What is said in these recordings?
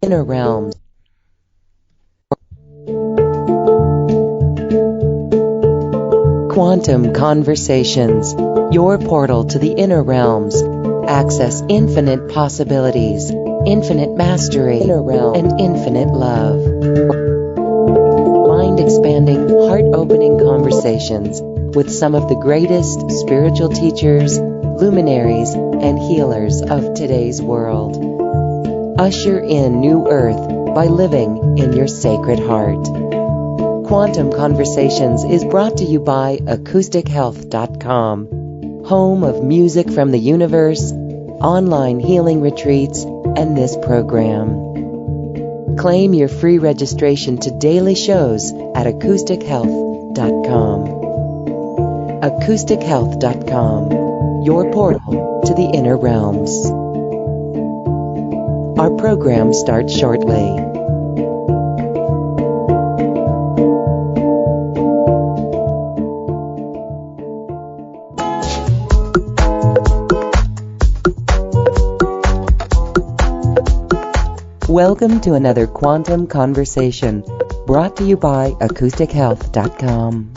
inner realms. Quantum Conversations, your portal to the inner realms. Access infinite possibilities, infinite mastery, and infinite love. Mind-expanding, heart-opening conversations with some of the greatest spiritual teachers, luminaries, and healers of today's world. Usher in new earth by living in your sacred heart. Quantum Conversations is brought to you by AcousticHealth.com, home of music from the universe, online healing retreats, and this program. Claim your free registration to daily shows at AcousticHealth.com. AcousticHealth.com, your portal to the inner realms. Our program starts shortly. Welcome to another Quantum Conversation, brought to you by AcousticHealth.com.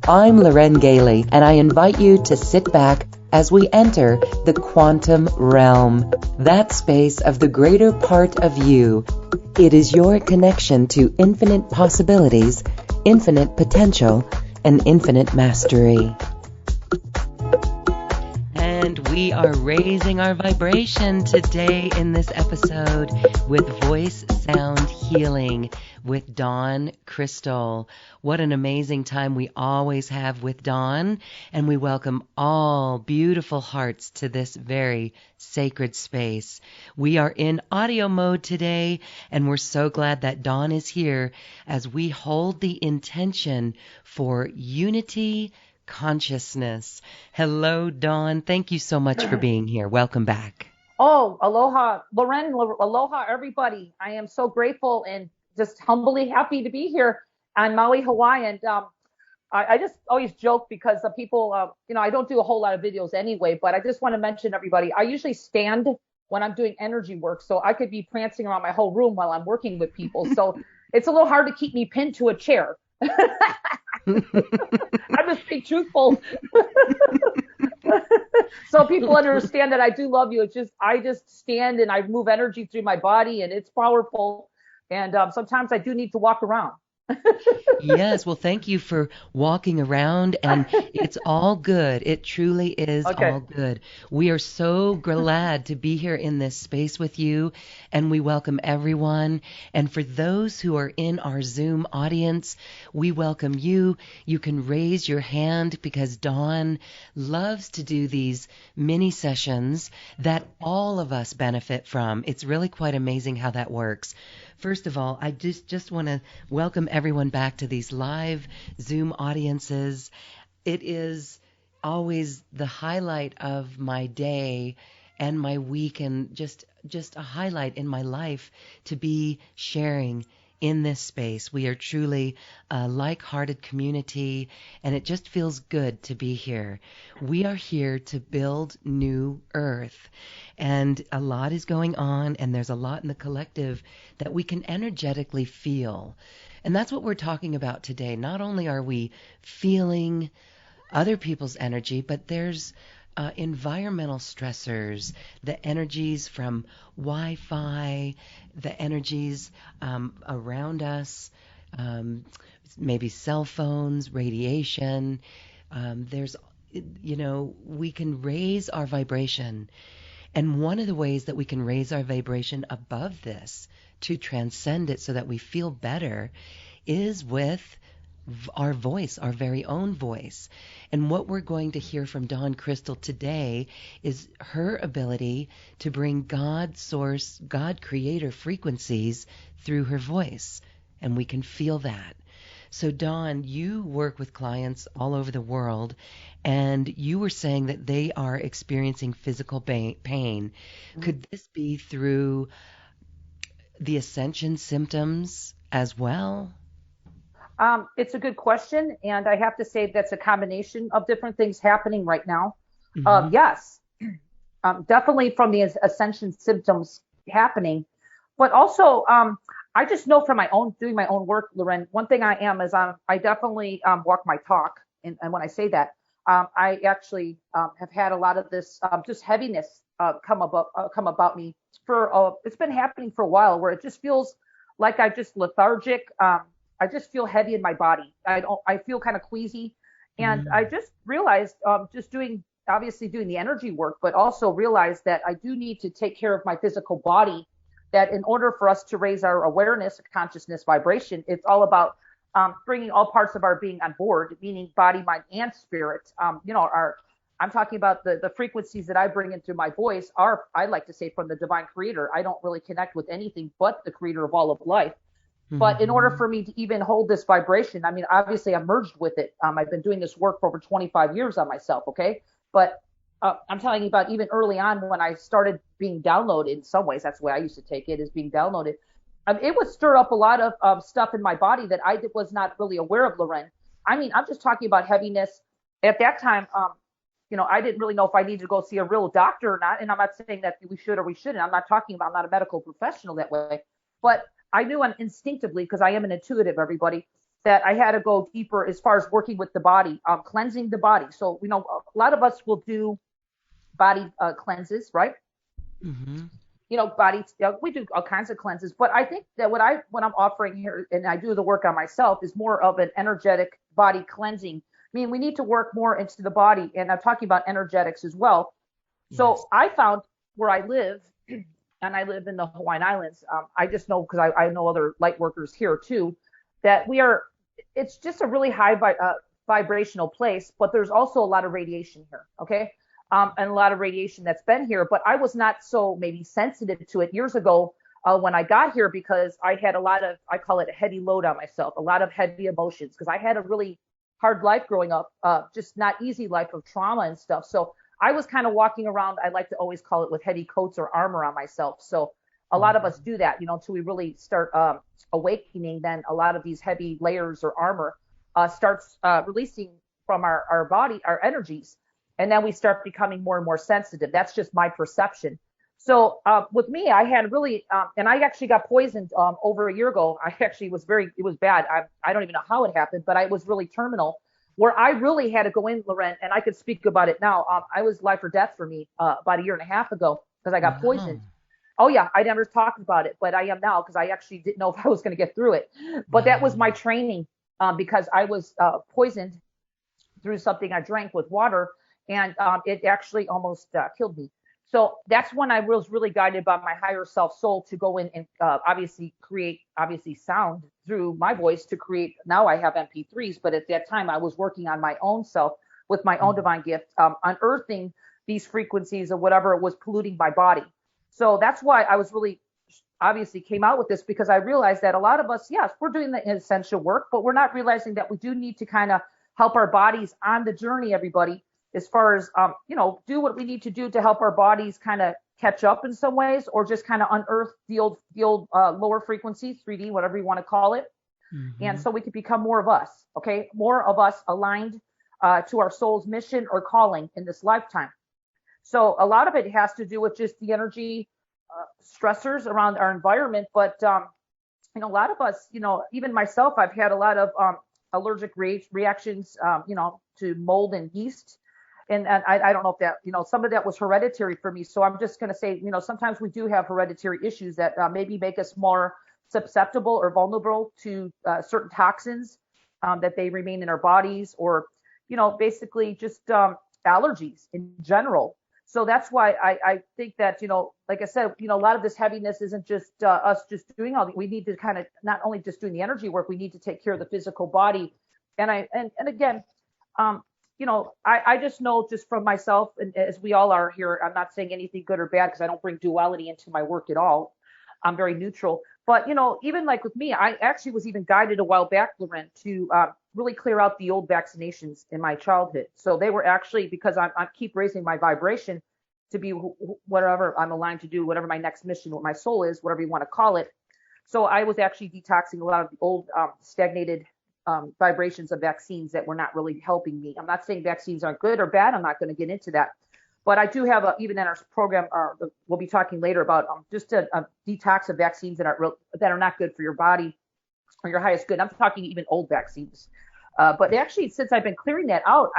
I'm Loren Gailey, and I invite you to sit back as we enter the quantum realm, that space of the greater part of you. It is your connection to infinite possibilities, infinite potential, and infinite mastery. And we are raising our vibration today in this episode with voice sound healing with Dawn Crystal. What an amazing time we always have with Dawn, and we welcome all beautiful hearts to this very sacred space. We are in audio mode today, and we're so glad that Dawn is here as we hold the intention for unity consciousness. Hello, Dawn. Thank you so much for being here. Welcome back. Oh, aloha, Loren. Aloha, everybody. I am so grateful and just humbly happy to be here on Maui, Hawaii. And I just always joke because the people, I don't do a whole lot of videos anyway, but I just want to mention everybody. I usually stand when I'm doing energy work, so I could be prancing around my whole room while I'm working with people. So it's a little hard to keep me pinned to a chair. I'm just being truthful. So people understand that I do love you. It's just, I just stand and I move energy through my body, and it's powerful. And sometimes I do need to walk around. Yes, well, thank you for walking around, and it's all good. It truly is all good. We are so glad to be here in this space with you, and we welcome everyone. And for those who are in our Zoom audience, we welcome you. You can raise your hand because Dawn loves to do these mini sessions that all of us benefit from. It's really quite amazing how that works. First of all, I just want to welcome everyone back to these live Zoom audiences. It is always the highlight of my day and my week, and just a highlight in my life to be sharing in this space. We are truly a like-hearted community, and it just feels good to be here. We are here to build new earth, and a lot is going on, and there's a lot in the collective that we can energetically feel. And that's what we're talking about today. Not only are we feeling other people's energy, but there's environmental stressors, the energies from Wi-Fi, the energies around us, maybe cell phones, radiation. We can raise our vibration. And one of the ways that we can raise our vibration above this to transcend it so that we feel better is with our voice, our very own voice. And what we're going to hear from Dawn Crystal today is her ability to bring God source, God creator frequencies through her voice. And we can feel that. So Dawn, you work with clients all over the world, and you were saying that they are experiencing physical pain. Could this be through the ascension symptoms as well? It's a good question, and I have to say that's a combination of different things happening right now. Yes, definitely from the ascension symptoms happening, but also, I just know from my own doing my own work, Loren. One thing I am is I definitely walk my talk, and when I say that, I actually have had a lot of this just heaviness come about me for it's been happening for a while, where it just feels like I just lethargic. I just feel heavy in my body. I feel kind of queasy, and I just realized just obviously doing the energy work, but also realized that I do need to take care of my physical body, that in order for us to raise our awareness, consciousness, vibration, it's all about bringing all parts of our being on board, meaning body, mind, and spirit. I'm talking about the frequencies that I bring in through my voice are, I like to say, from the divine creator. I don't really connect with anything but the creator of all of life. But in order for me to even hold this vibration, I mean, obviously I'm merged with it. I've been doing this work for over 25 years on myself, okay? But I'm telling you about even early on when I started being downloaded. In some ways, that's the way I used to take it, is being downloaded. It would stir up a lot of stuff in my body that I was not really aware of, Loren. I mean, I'm just talking about heaviness. At that time, I didn't really know if I needed to go see a real doctor or not. And I'm not saying that we should or we shouldn't. I'm not a medical professional that way. But I knew instinctively, because I am an intuitive, everybody, that I had to go deeper as far as working with the body, cleansing the body. So, a lot of us will do body cleanses, right? Mm-hmm. We do all kinds of cleanses, but I think that what I'm offering here, and I do the work on myself, is more of an energetic body cleansing. I mean, we need to work more into the body, and I'm talking about energetics as well. Yes. So I found where I live, and I live in the Hawaiian Islands. I just know, because I know other light workers here too, that it's just a really high vibrational place, but there's also a lot of radiation here, okay? And a lot of radiation that's been here, but I was not so maybe sensitive to it years ago when I got here, because I had a lot of, I call it a heavy load on myself, a lot of heavy emotions, because I had a really hard life growing up, just not easy life of trauma and stuff. So I was kind of walking around, I like to always call it, with heavy coats or armor on myself. So a lot of us do that, until we really start awakening. Then a lot of these heavy layers or armor starts releasing from our body, our energies. And then we start becoming more and more sensitive. That's just my perception. So with me, I had really, and I actually got poisoned over a year ago. It was bad. I don't even know how it happened, but I was really terminal, where I really had to go in, Loren, and I could speak about it now. I was life or death for me about a year and a half ago, because I got poisoned. Oh yeah, I never talked about it, but I am now, because I actually didn't know if I was going to get through it. But that was my training, because I was poisoned through something I drank with water, and it actually almost killed me. So that's when I was really guided by my higher self soul to go in and obviously create sound through my voice to create. Now I have MP3s, but at that time I was working on my own self with my own divine gift, unearthing these frequencies of whatever was polluting my body. So that's why I was really obviously came out with this, because I realized that a lot of us, yes, we're doing the essential work, but we're not realizing that we do need to kind of help our bodies on the journey, everybody, as far as, do what we need to do to help our bodies kind of catch up in some ways, or just kind of unearth the old lower frequencies, 3D, whatever you want to call it. Mm-hmm. And so we could become more of us, okay? More of us aligned to our soul's mission or calling in this lifetime. So a lot of it has to do with just the energy stressors around our environment. But, a lot of us, even myself, I've had a lot of allergic reactions, to mold and yeast. And I don't know if that, some of that was hereditary for me. So I'm just going to say, sometimes we do have hereditary issues that maybe make us more susceptible or vulnerable to certain toxins that they remain in our bodies, or, basically just allergies in general. So that's why I think that, like I said, a lot of this heaviness isn't just us just doing we need to kind of not only just doing the energy work, we need to take care of the physical body. And again, I just know just from myself, and as we all are here, I'm not saying anything good or bad, because I don't bring duality into my work at all. I'm very neutral. But, even like with me, I actually was even guided a while back, Loren, to really clear out the old vaccinations in my childhood. So they were actually, because I keep raising my vibration to be whatever I'm aligned to do, whatever my next mission, what my soul is, whatever you want to call it. So I was actually detoxing a lot of the old stagnated vibrations of vaccines that were not really helping me. I'm not saying vaccines aren't good or bad. I'm not going to get into that. But I do have even in our program, we'll be talking later about just a detox of vaccines that are not good for your body or your highest good. I'm talking even old vaccines. But actually, since I've been clearing that out,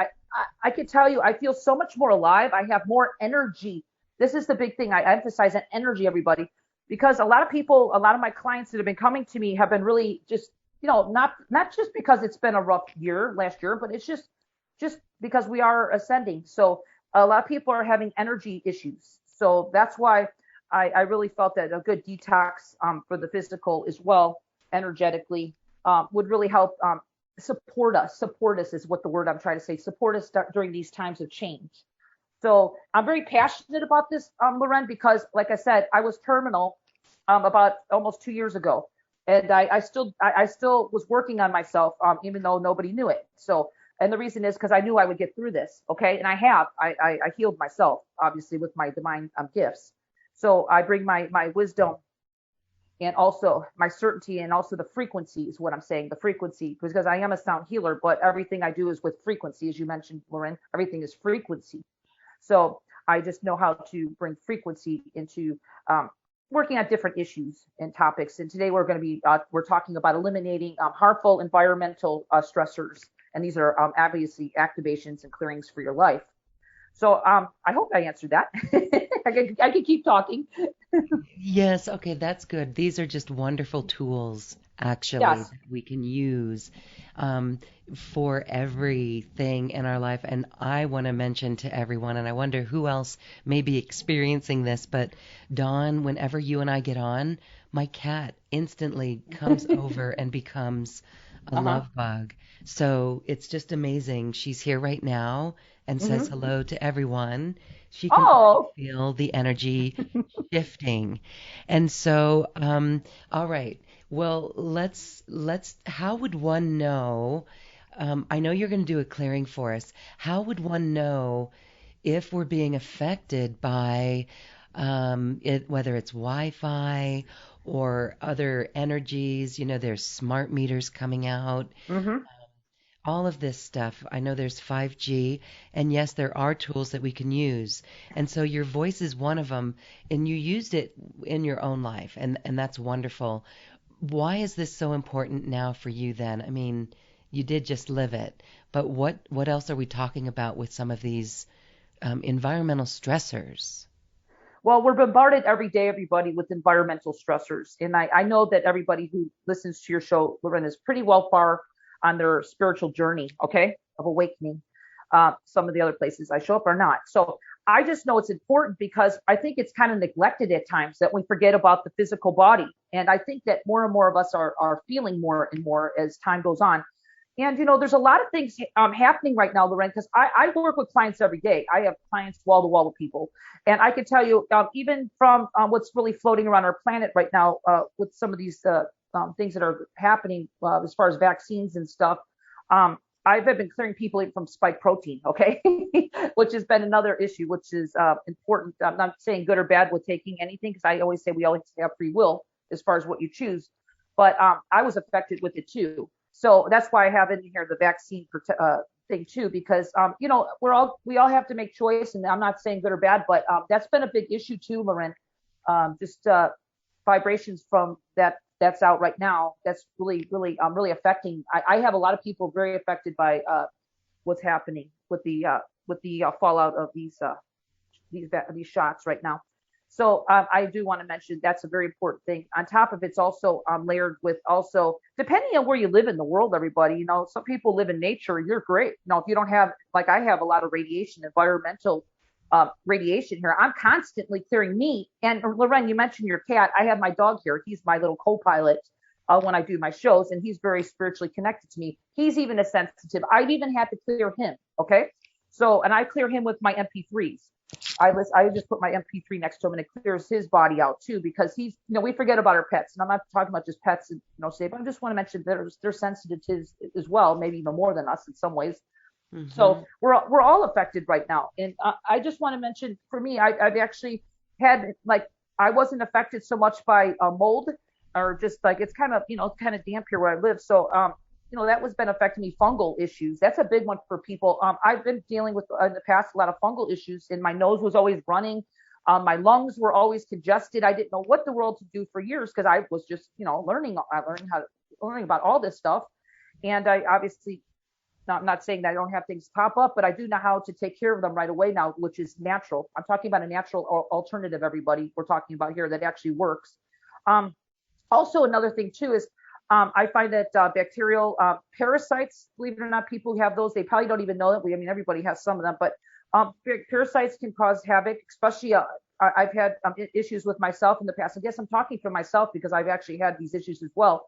I can tell you, I feel so much more alive. I have more energy. This is the big thing. I emphasize on energy, everybody, because a lot of people, a lot of my clients that have been coming to me have been really just, not just because it's been a rough year last year, but it's just because we are ascending. So a lot of people are having energy issues. So that's why I really felt that a good detox for the physical as well, energetically, would really help support us. Support us is what the word I'm trying to say. Support us during these times of change. So I'm very passionate about this, Loren, because like I said, I was terminal about almost 2 years ago. And I still was working on myself, even though nobody knew it. So, and the reason is because I knew I would get through this. Okay. And I healed myself, obviously, with my divine gifts. So I bring my wisdom and also my certainty and also the frequency is what I'm saying, the frequency, because I am a sound healer, but everything I do is with frequency. As you mentioned, Loren, everything is frequency. So I just know how to bring frequency into working on different issues and topics. And today we're going to be, we're talking about eliminating harmful environmental stressors. And these are obviously activations and clearings for your life. So I hope I answered that. I could keep talking. Yes. Okay. That's good. These are just wonderful tools, actually, Yes. that we can use for everything in our life. And I want to mention to everyone, and I wonder who else may be experiencing this, but Dawn, whenever you and I get on, my cat instantly comes over and becomes a love bug. So it's just amazing. She's here right now and says hello to everyone. She can feel the energy shifting. And so, all right. Well, let's, how would one know, I know you're going to do a clearing for us. How would one know if we're being affected by whether it's Wi-Fi or other energies? There's smart meters coming out. All of this stuff. I know there's 5G, and yes, there are tools that we can use. And so your voice is one of them, and you used it in your own life, and that's wonderful. Why is this so important now for you then? I mean, you did just live it, but what else are we talking about with some of these environmental stressors? Well, we're bombarded every day, everybody, with environmental stressors. And I know that everybody who listens to your show, Loren, is pretty well far on their spiritual journey, okay, of awakening. Some of the other places I show up are not. So I just know it's important because I think it's kind of neglected at times that we forget about the physical body. And I think that more and more of us are feeling more and more as time goes on. And, there's a lot of things happening right now, Loren, because I work with clients every day. I have clients wall to wall with people. And I can tell you, even from what's really floating around our planet right now with some of these things that are happening as far as vaccines and stuff. I've been clearing people from spike protein, okay, which has been another issue, which is important. I'm not saying good or bad with taking anything, because I always say we always have free will as far as what you choose. But I was affected with it too. So that's why I have in here the vaccine thing too, because we all have to make choice, and I'm not saying good or bad, but that's been a big issue too, Loren. Just vibrations from that's out right now. That's really affecting. I have a lot of people very affected by what's happening with the fallout of these shots right now. So I do want to mention that's a very important thing. On top of it's also layered with also, depending on where you live in the world, everybody, some people live in nature. You're great. If you don't have, like I have a lot of radiation, environmental radiation here. I'm constantly clearing me. And Loren, you mentioned your cat. I have my dog here. He's my little co-pilot when I do my shows, and he's very spiritually connected to me. He's even a sensitive. I've even had to clear him. Okay. So, and I clear him with my MP3s. I just put my MP3 next to him, and it clears his body out too, because he's, we forget about our pets, and I'm not talking about just pets, and say, but I just want to mention they're sensitive to as well, maybe even more than us in some ways. So we're all affected right now. And I just want to mention, for me, I've actually had, I wasn't affected so much by mold, or just it's kind of damp here where I live. So that was been affecting me. Fungal issues. That's a big one for people. I've been dealing with in the past a lot of fungal issues, and my nose was always running. My lungs were always congested. I didn't know what the world to do for years because I was just, learning about all this stuff. And I obviously, I'm not saying that I don't have things pop up, but I do know how to take care of them right away now, which is natural. I'm talking about a natural alternative, everybody, we're talking about here that actually works. Also, another thing too is I find that bacterial parasites, believe it or not, people who have those, they probably don't even know that. Everybody has some of them, but parasites can cause havoc, especially I've had issues with myself in the past. I guess I'm talking for myself because I've actually had these issues as well.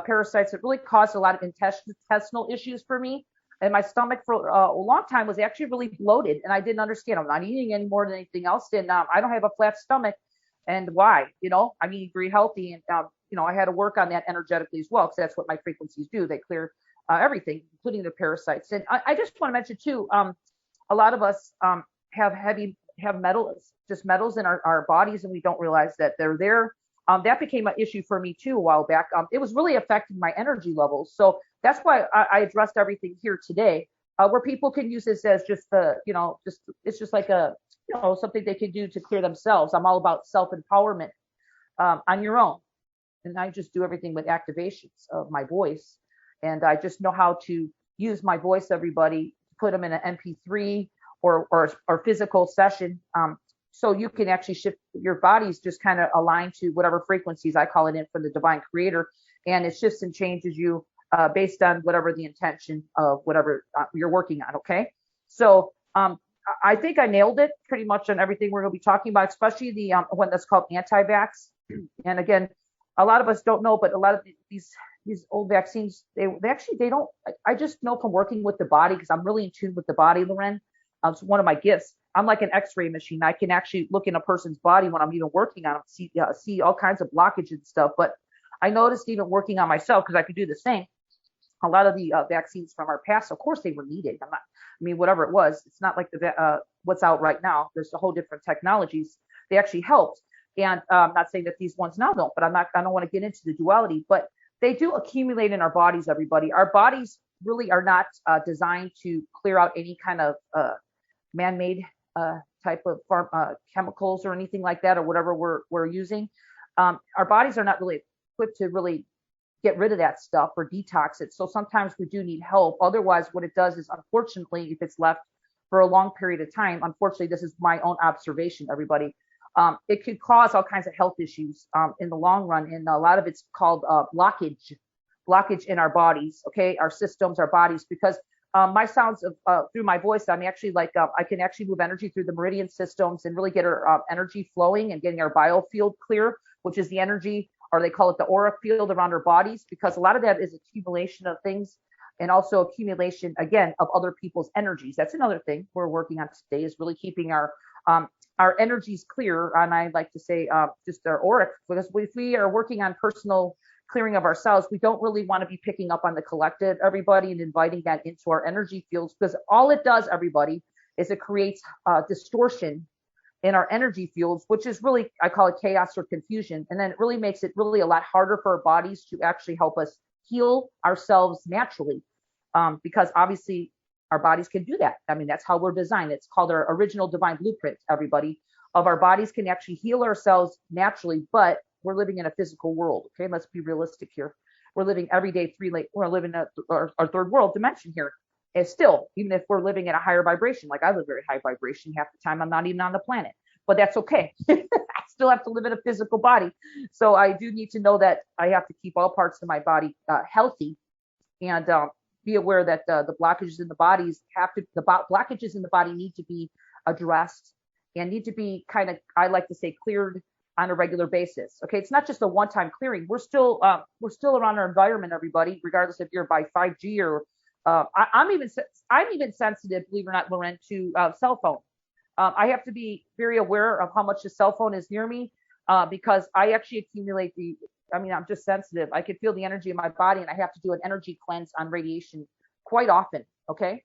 Parasites that really caused a lot of intestinal issues for me. And my stomach for a long time was actually really bloated, and I didn't understand. I'm not eating any more than anything else, and I don't have a flat stomach. And why? I'm eating very healthy, and I had to work on that energetically as well, because that's what my frequencies do. They clear everything, including the parasites. And I just want to mention too, a lot of us have metals, just metals in our bodies, and we don't realize that they're there. That became an issue for me too a while back. It was really affecting my energy levels. So that's why I addressed everything here today, where people can use this as just it's just like a, something they can do to clear themselves. I'm all about self-empowerment on your own. And I just do everything with activations of my voice. And I just know how to use my voice, everybody, put them in an MP3 or physical session. So you can actually shift your body's just kind of aligned to whatever frequencies I call it in from the divine creator. And it shifts and changes you based on whatever the intention of whatever you're working on. Okay. So I think I nailed it pretty much on everything we're going to be talking about, especially the one that's called anti-vax. And again, a lot of us don't know, but a lot of these old vaccines, they don't, I just know from working with the body, because I'm really in tune with the body, Loren. It's one of my gifts. I'm like an x-ray machine. I can actually look in a person's body when I'm even working on them, see all kinds of blockages and stuff. But I noticed even working on myself, because I could do the same. A lot of the vaccines from our past, of course, they were needed. Whatever it was, it's not like what's out right now. There's a whole different technologies. They actually helped. And I'm not saying that these ones now don't, but I don't want to get into the duality, but they do accumulate in our bodies, everybody. Our bodies really are not designed to clear out any kind of man-made type of chemicals or anything like that, or whatever we're using. Our bodies are not really equipped to really get rid of that stuff or detox it. So sometimes we do need help. Otherwise, what it does is, unfortunately, if it's left for a long period of time, unfortunately, this is my own observation, everybody, it could cause all kinds of health issues in the long run. And a lot of it's called blockage in our bodies, okay, our systems, our bodies, because my sounds through my voice, I'm actually like, I can actually move energy through the meridian systems and really get our energy flowing and getting our biofield clear, which is the energy, or they call it the auric field around our bodies, because a lot of that is accumulation of things, and also accumulation, again, of other people's energies. That's another thing we're working on today, is really keeping our energies clear. And I like to say just our auric, because if we are working on personal clearing of ourselves, we don't really want to be picking up on the collective, everybody, and inviting that into our energy fields, because all it does, everybody, is it creates distortion in our energy fields, which is really, I call it chaos or confusion. And then it really makes it really a lot harder for our bodies to actually help us heal ourselves naturally, because obviously our bodies can do that. That's how we're designed. It's called our original divine blueprint, everybody, of our bodies can actually heal ourselves naturally, but we're living in a physical world. Okay, let's be realistic here. We're living every day we're living in our third world dimension here. And still, even if we're living at a higher vibration, like I live very high vibration, half the time I'm not even on the planet, but that's okay. I still have to live in a physical body. So I do need to know that I have to keep all parts of my body healthy, and be aware that the blockages in the bodies blockages in the body need to be addressed and need to be kind of, I like to say, cleared on a regular basis. Okay, it's not just a one-time clearing. We're still around our environment, everybody, regardless if you're by 5G or I'm even sensitive, believe it or not, Loren, to cell phone. I have to be very aware of how much the cell phone is near me, because I actually accumulate I'm just sensitive. I can feel the energy in my body, and I have to do an energy cleanse on radiation quite often. Okay.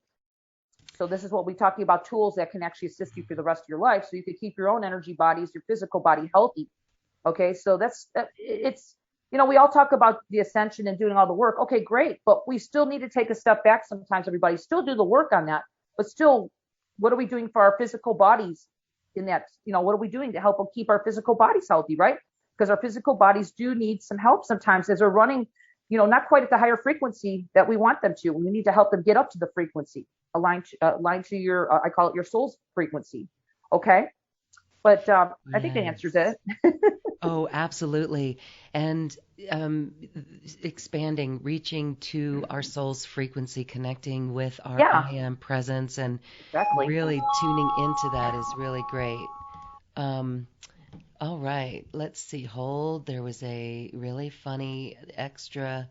So this is what we're talking about, tools that can actually assist you for the rest of your life, so you can keep your own energy bodies, your physical body healthy. Okay. So it's, we all talk about the ascension and doing all the work. Okay, great. But we still need to take a step back sometimes, everybody. Still do the work on that. But still, what are we doing for our physical bodies in that? What are we doing to help keep our physical bodies healthy, right? Because our physical bodies do need some help sometimes as they're running, not quite at the higher frequency that we want them to. We need to help them get up to the frequency, aligned to your, I call it your soul's frequency. Okay. But I think that answers it. Oh, absolutely. And expanding, reaching to our soul's frequency, connecting with our I am presence, and really tuning into that is really great. All right, let's see. Hold. There was a really funny extra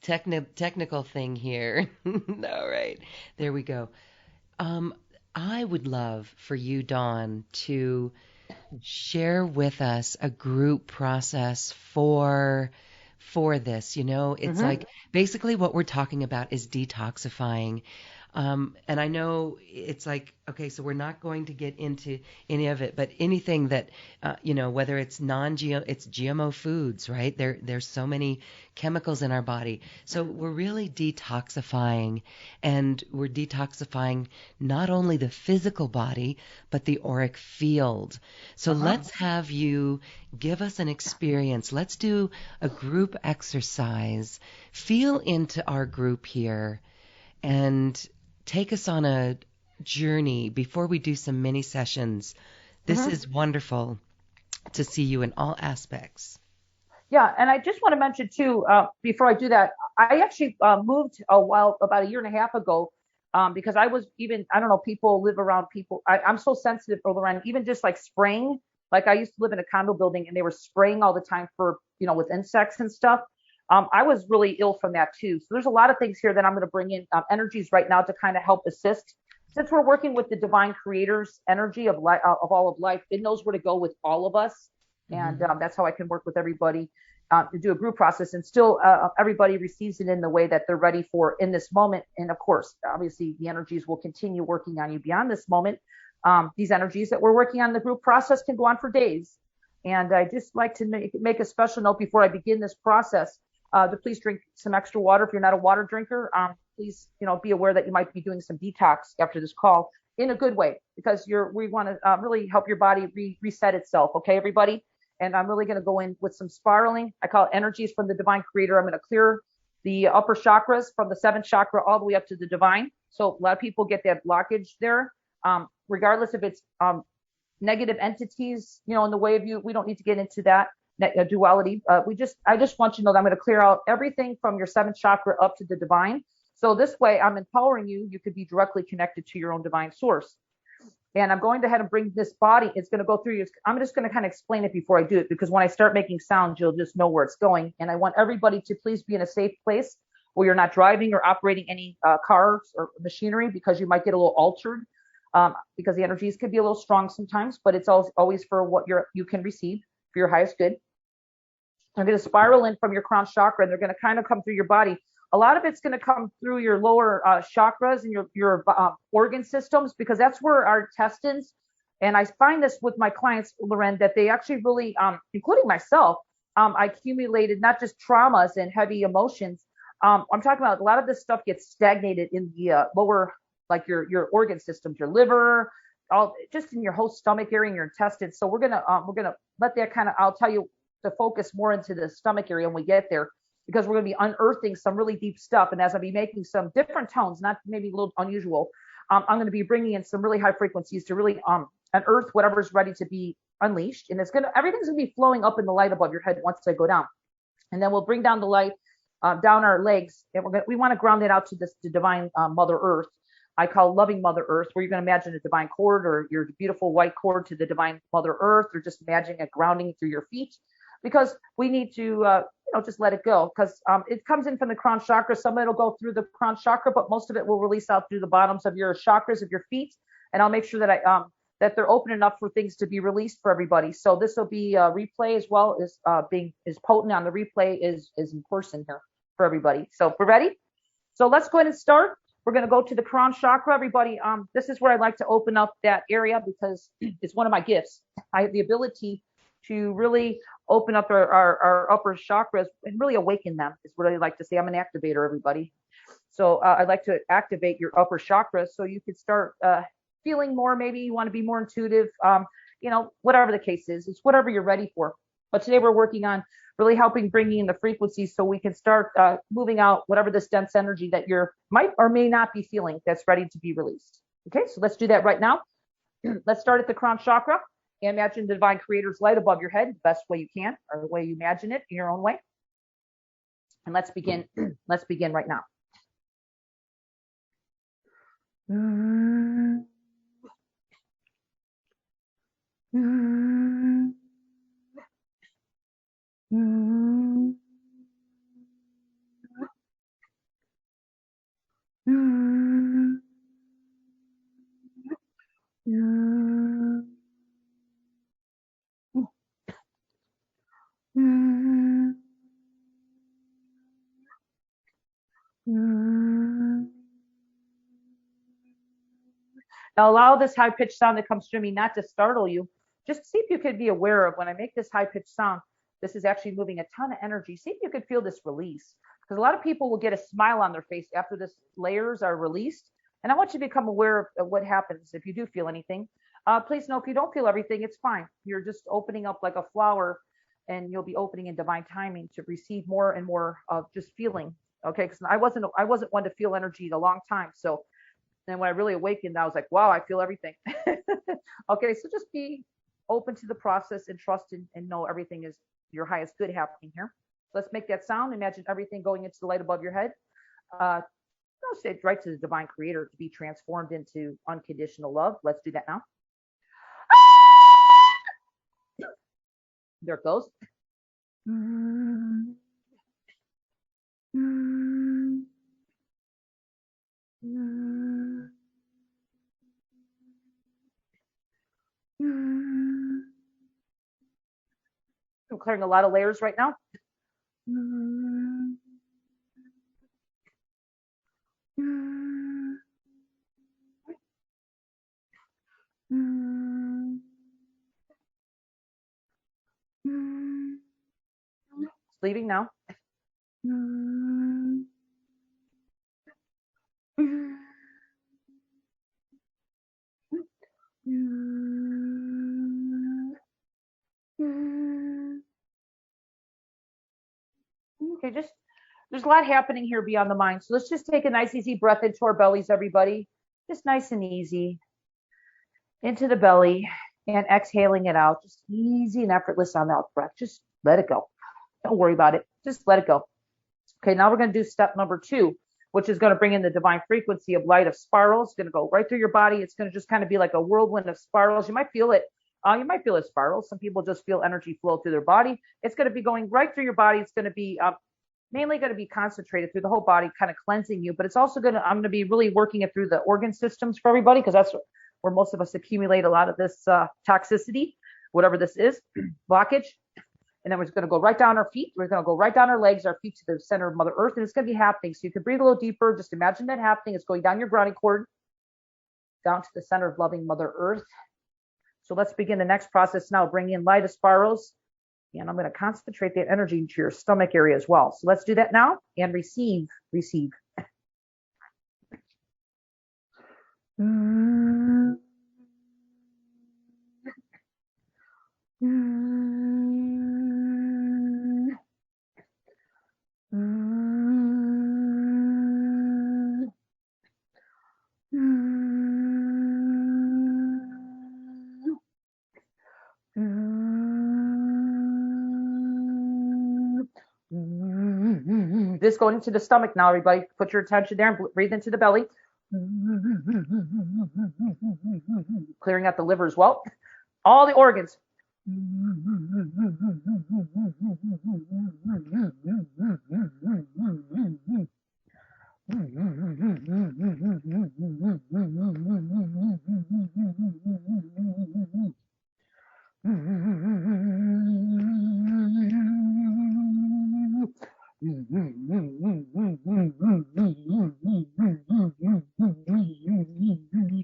technical thing here. All right, there we go. I would love for you, Dawn, to share with us a group process for this. It's like basically what we're talking about is detoxifying. And I know it's like, okay, so we're not going to get into any of it, but anything that, whether it's non-GMO, it's GMO foods, right? There's so many chemicals in our body. So we're really detoxifying, and we're detoxifying not only the physical body, but the auric field. So let's have you give us an experience. Let's do a group exercise. Feel into our group here and take us on a journey before we do some mini sessions. This is wonderful to see you in all aspects. Yeah, and I just want to mention too, before I do that, I actually moved about a year and a half ago, because I was I don't know, people live around people. I'm so sensitive around even just like spraying. Like I used to live in a condo building and they were spraying all the time for, with insects and stuff. I was really ill from that too. So there's a lot of things here that I'm going to bring in energies right now to kind of help assist. Since we're working with the divine creator's energy of all of life, it knows where to go with all of us. And that's how I can work with everybody to do a group process, and still everybody receives it in the way that they're ready for in this moment. And of course, obviously the energies will continue working on you beyond this moment. These energies that we're working on the group process can go on for days. And I just like to make a special note before I begin this process. To please drink some extra water. If you're not a water drinker, please, be aware that you might be doing some detox after this call in a good way, because we want to really help your body reset itself. Okay, everybody. And I'm really going to go in with some spiraling. I call it energies from the divine creator. I'm going to clear the upper chakras from the seventh chakra all the way up to the divine. So a lot of people get that blockage there, regardless if it's negative entities, in the way of you. We don't need to get into that. Duality. I just want you to know that I'm going to clear out everything from your seventh chakra up to the divine. So this way I'm empowering you. You could be directly connected to your own divine source. And I'm going to ahead and bring this body. It's going to go through you. I'm just going to kind of explain it before I do it, because when I start making sound, you'll just know where it's going. And I want everybody to please be in a safe place where you're not driving or operating any cars or machinery, because you might get a little altered, because the energies can be a little strong sometimes, but it's always for what you can receive for your highest good. They're going to spiral in from your crown chakra, and they're going to kind of come through your body. A lot of it's going to come through your lower chakras and your organ systems, because that's where our intestines. And I find this with my clients, Loren, that they actually really, including myself, I accumulated not just traumas and heavy emotions. I'm talking about a lot of this stuff gets stagnated in the lower, like your organ systems, your liver, all just in your whole stomach area and your intestines. So we're gonna let that kind of, I'll tell you, to focus more into the stomach area when we get there, because we're going to be unearthing some really deep stuff. And as I'll be making some different tones, not maybe a little unusual, I'm going to be bringing in some really high frequencies to really unearth whatever's ready to be unleashed. And everything's going to be flowing up in the light above your head once I go down. And then we'll bring down the light down our legs, and we want to ground it out to the divine Mother Earth. I call loving Mother Earth, where you're going to imagine a divine cord or your beautiful white cord to the divine Mother Earth, or just imagining it grounding through your feet. Because we need to, just let it go, because it comes in from the crown chakra. Some of it will go through the crown chakra, but most of it will release out through the bottoms of your chakras of your feet. And I'll make sure that that they're open enough for things to be released for everybody. So this will be a replay, as well as being as potent on the replay is in person here for everybody. So we're ready. So let's go ahead and start. We're going to go to the crown chakra, everybody. This is where I like to open up that area, because it's one of my gifts. I have the ability to really open up our upper chakras and really awaken them, is what I like to say. I'm an activator, everybody. So I'd like to activate your upper chakras so you could start feeling more. Maybe you want to be more intuitive, whatever the case is. It's whatever you're ready for. But today we're working on really helping bringing in the frequencies so we can start moving out whatever this dense energy that you might or may not be feeling that's ready to be released. Okay, so let's do that right now. Let's start at the crown chakra. Imagine the divine creator's light above your head the best way you can, or the way you imagine it in your own way. And let's begin. Let's begin right now. Now allow this high-pitched sound that comes through me not to startle you. Just see if you could be aware of when I make this high-pitched sound, this is actually moving a ton of energy. See if you could feel this release. Because a lot of people will get a smile on their face after this layers are released. And I want you to become aware of what happens if you do feel anything. Please know if you don't feel everything, it's fine. You're just opening up like a flower, and you'll be opening in divine timing to receive more and more of just feeling. Okay, because I wasn't one to feel energy in a long time. So then when I really awakened, I was like, wow, I feel everything. Okay, so just be open to the process and trust and know everything is your highest good happening here. Let's make that sound. Imagine everything going into the light above your head. I'll say it right to the divine creator to be transformed into unconditional love. Let's do that now. There it goes. I'm clearing a lot of layers right now. It's leaving now. Okay, there's a lot happening here beyond the mind. So let's just take a nice, easy breath into our bellies, everybody. Just nice and easy into the belly and exhaling it out. Just easy and effortless on the out breath. Just let it go. Don't worry about it. Just let it go. Okay, now we're going to do step number 2, which is going to bring in the divine frequency of light of spirals. It's going to go right through your body. It's going to just kind of be like a whirlwind of spirals. You might feel it. You might feel it spirals. Some people just feel energy flow through their body. It's going to be going right through your body. It's going to be mainly going to be concentrated through the whole body, kind of cleansing you. But it's also I'm going to be really working it through the organ systems for everybody, because that's where most of us accumulate a lot of this toxicity, whatever this is, blockage. And then we're just going to go right down our feet. We're going to go right down our legs, our feet to the center of Mother Earth. And it's going to be happening. So you can breathe a little deeper. Just imagine that happening. It's going down your grounding cord, down to the center of loving Mother Earth. So let's begin the next process now. Bring in light of spirals. And I'm going to concentrate that energy into your stomach area as well. So let's do that now and receive. This going into the stomach now, everybody. Put your attention there and breathe into the belly. Clearing out the liver as well. All the organs.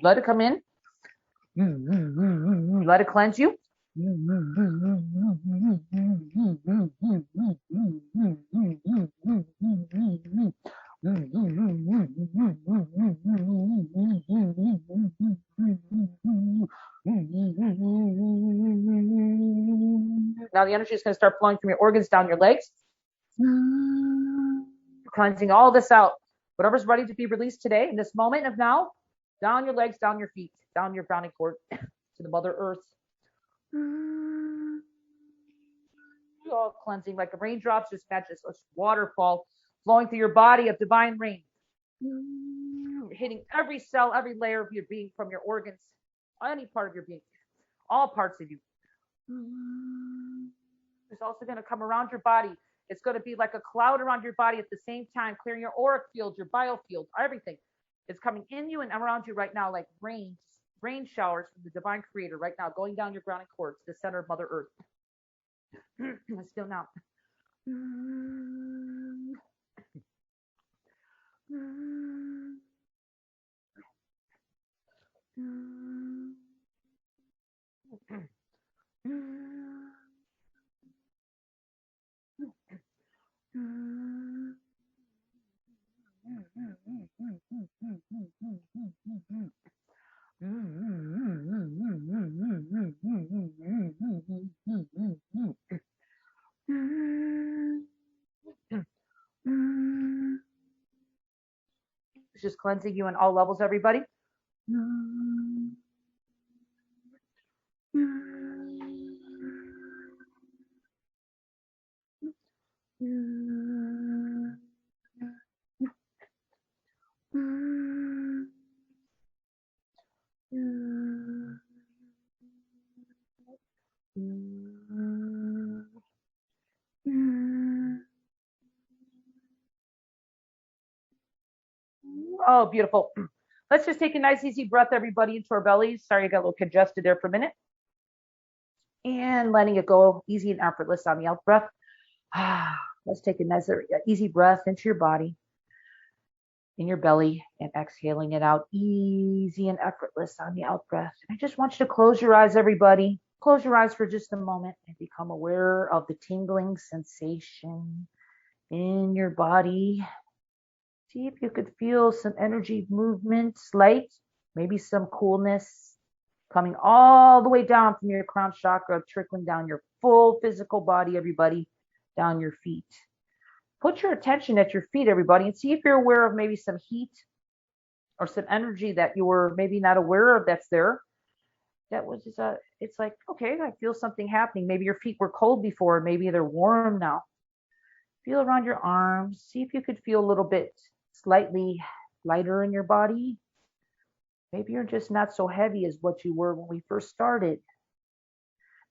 Let it come in. Let it cleanse you. Now the energy is going to start flowing from your organs down your legs, cleansing all this out. Whatever's ready to be released today, in this moment of now, down your legs, down your feet, down your grounding cord to the Mother Earth. All cleansing like a raindrops, just matches a waterfall flowing through your body of divine rain, hitting every cell, every layer of your being, from your organs, any part of your being, all parts of you. It's also going to come around your body. It's going to be like a cloud around your body at the same time, clearing your auric field, your biofield, everything. It's coming in you and around you right now like rain showers from the divine creator right now, going down your grounding cord to the center of Mother Earth. Still now. It's just cleansing you on all levels, everybody. Oh, beautiful. Let's just take a nice, easy breath, everybody, into our bellies. Sorry, I got a little congested there for a minute. And letting it go easy and effortless on the out breath. Let's take a nice, easy breath into your body, in your belly, and exhaling it out easy and effortless on the out breath. And I just want you to close your eyes, everybody. Close your eyes for just a moment and become aware of the tingling sensation in your body. See if you could feel some energy movements, light, maybe some coolness coming all the way down from your crown chakra, trickling down your full physical body, everybody, down your feet. Put your attention at your feet, everybody, and see if you're aware of maybe some heat or some energy that you were maybe not aware of that's there. That was just it's like, okay, I feel something happening. Maybe your feet were cold before, maybe they're warm now. Feel around your arms. See if you could feel a little bit slightly lighter in your body. Maybe you're just not so heavy as what you were when we first started.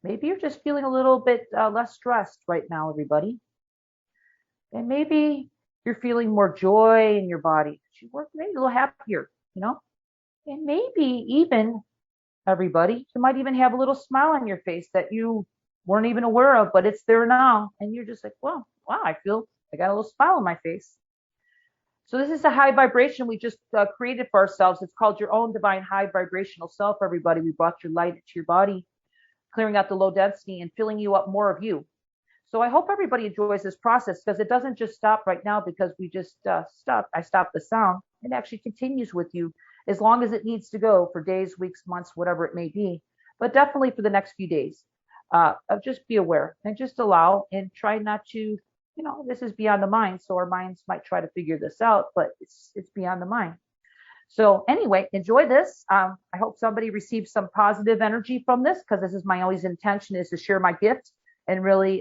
Maybe you're just feeling a little bit less stressed right now, everybody. And maybe you're feeling more joy in your body. You were maybe a little happier, And maybe even, everybody, you might even have a little smile on your face that you weren't even aware of, but it's there now. And you're just like, well, wow, I got a little smile on my face. So this is a high vibration we just created for ourselves. It's called your own divine high vibrational self, everybody. We brought your light into your body, clearing out the low density and filling you up more of you. So I hope everybody enjoys this process, because it doesn't just stop right now because we just stopped. I stopped the sound. It actually continues with you as long as it needs to go for days, weeks, months, whatever it may be. But definitely for the next few days. Just be aware and just allow, and try not to, this is beyond the mind. So our minds might try to figure this out, but it's beyond the mind. So anyway, enjoy this. I hope somebody receives some positive energy from this, because this is my always intention, is to share my gift and really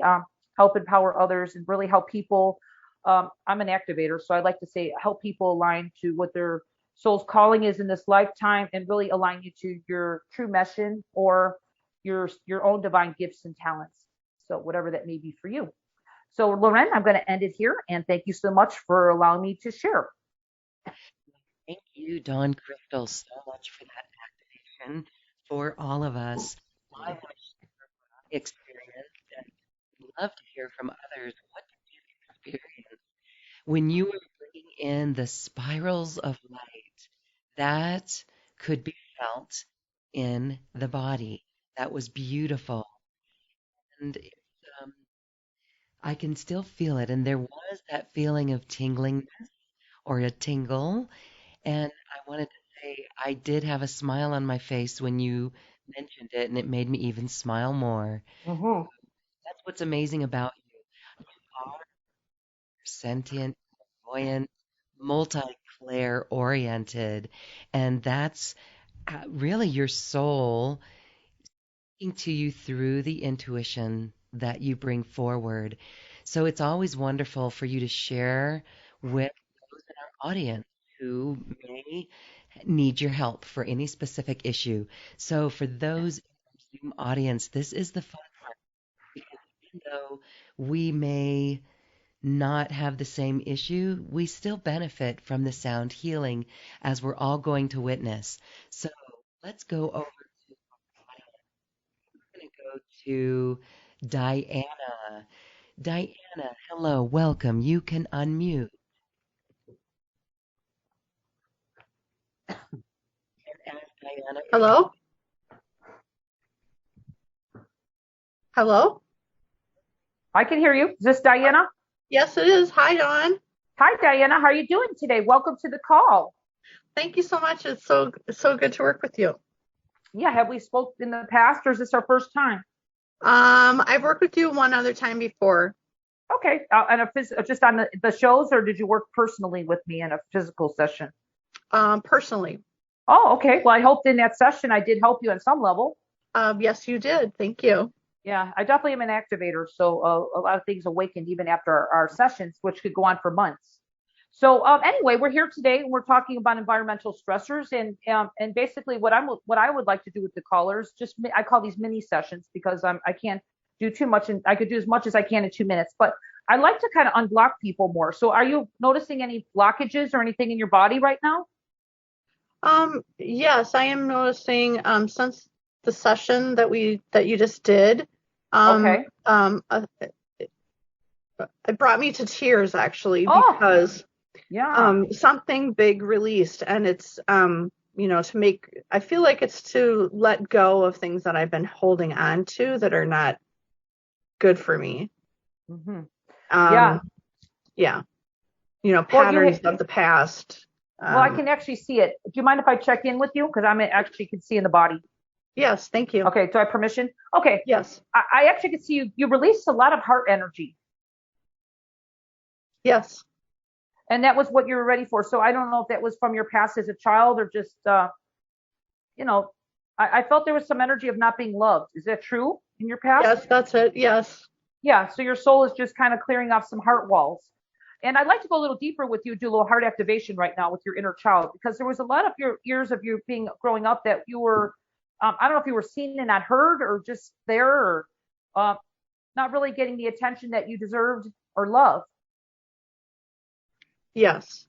help empower others and really help people. I'm an activator, so I like to say help people align to what their soul's calling is in this lifetime, and really align you to your true mission or your own divine gifts and talents. So whatever that may be for you. So Loren, I'm going to end it here, and thank you so much for allowing me to share. Thank you, Dawn Crystal, so much for that activation for all of us. I want to share my experience, and love to hear from others. What did you experience when you were bringing in the spirals of light that could be felt in the body? That was beautiful. And I can still feel it. And there was that feeling of tingling or a tingle. And I wanted to say I did have a smile on my face when you mentioned it, and it made me even smile more. Hmm. That's what's amazing about you. You are sentient, buoyant, multi-clair oriented, and that's really your soul speaking to you through the intuition that you bring forward. So it's always wonderful for you to share with those in our audience who may need your help for any specific issue. So for those in our Zoom audience, this is the fun part because even though we may not have the same issue, we still benefit from the sound healing as we're all going to witness. So let's go over to I'm going to go to Diana. Diana, hello, welcome. You can unmute. And as Diana is Hello? Hello? I can hear you. Is this Diana? Yes, it is. Hi, Dawn. Hi, Diana. How are you doing today? Welcome to the call. Thank you so much. It's so good to work with you. Yeah, have we spoke in the past, or is this our first time? I've worked with you one other time before. Okay, and just on the shows, or did you work personally with me in a physical session? Personally. Oh, okay. Well, I hope in that session I did help you on some level. Yes, you did. Thank you. Yeah, I definitely am an activator, so a lot of things awakened even after our sessions, which could go on for months. So anyway, we're here today and we're talking about environmental stressors and basically what I would like to do with the callers, I call these mini sessions because I can't do too much and I could do as much as I can in 2 minutes, but I like to kind of unblock people more. So are you noticing any blockages or anything in your body right now? Yes, I am noticing since the session that you just did, Okay. it brought me to tears actually Oh, because yeah. something big released, and it's I feel like it's to let go of things that I've been holding on to that are not good for me. Hmm. Yeah. Um, yeah, Well, patterns of the past. I can actually see it. Do you mind if I check in with you? Because I actually can see in the body. Yes, thank you. Okay, do I have permission? Okay. Yes. I actually can see you released a lot of heart energy. Yes. And that was what you were ready for. So I don't know if that was from your past as a child or just, you know, I felt there was some energy of not being loved. Is that true in your past? Yes, that's it. Yes. Yeah. So your soul is just kind of clearing off some heart walls. And I'd like to go a little deeper with you, do a little heart activation right now with your inner child, because there was a lot of your years of you being growing up that you were, I don't know if you were seen and not heard or just there or uh, not really getting the attention that you deserved or loved. Yes.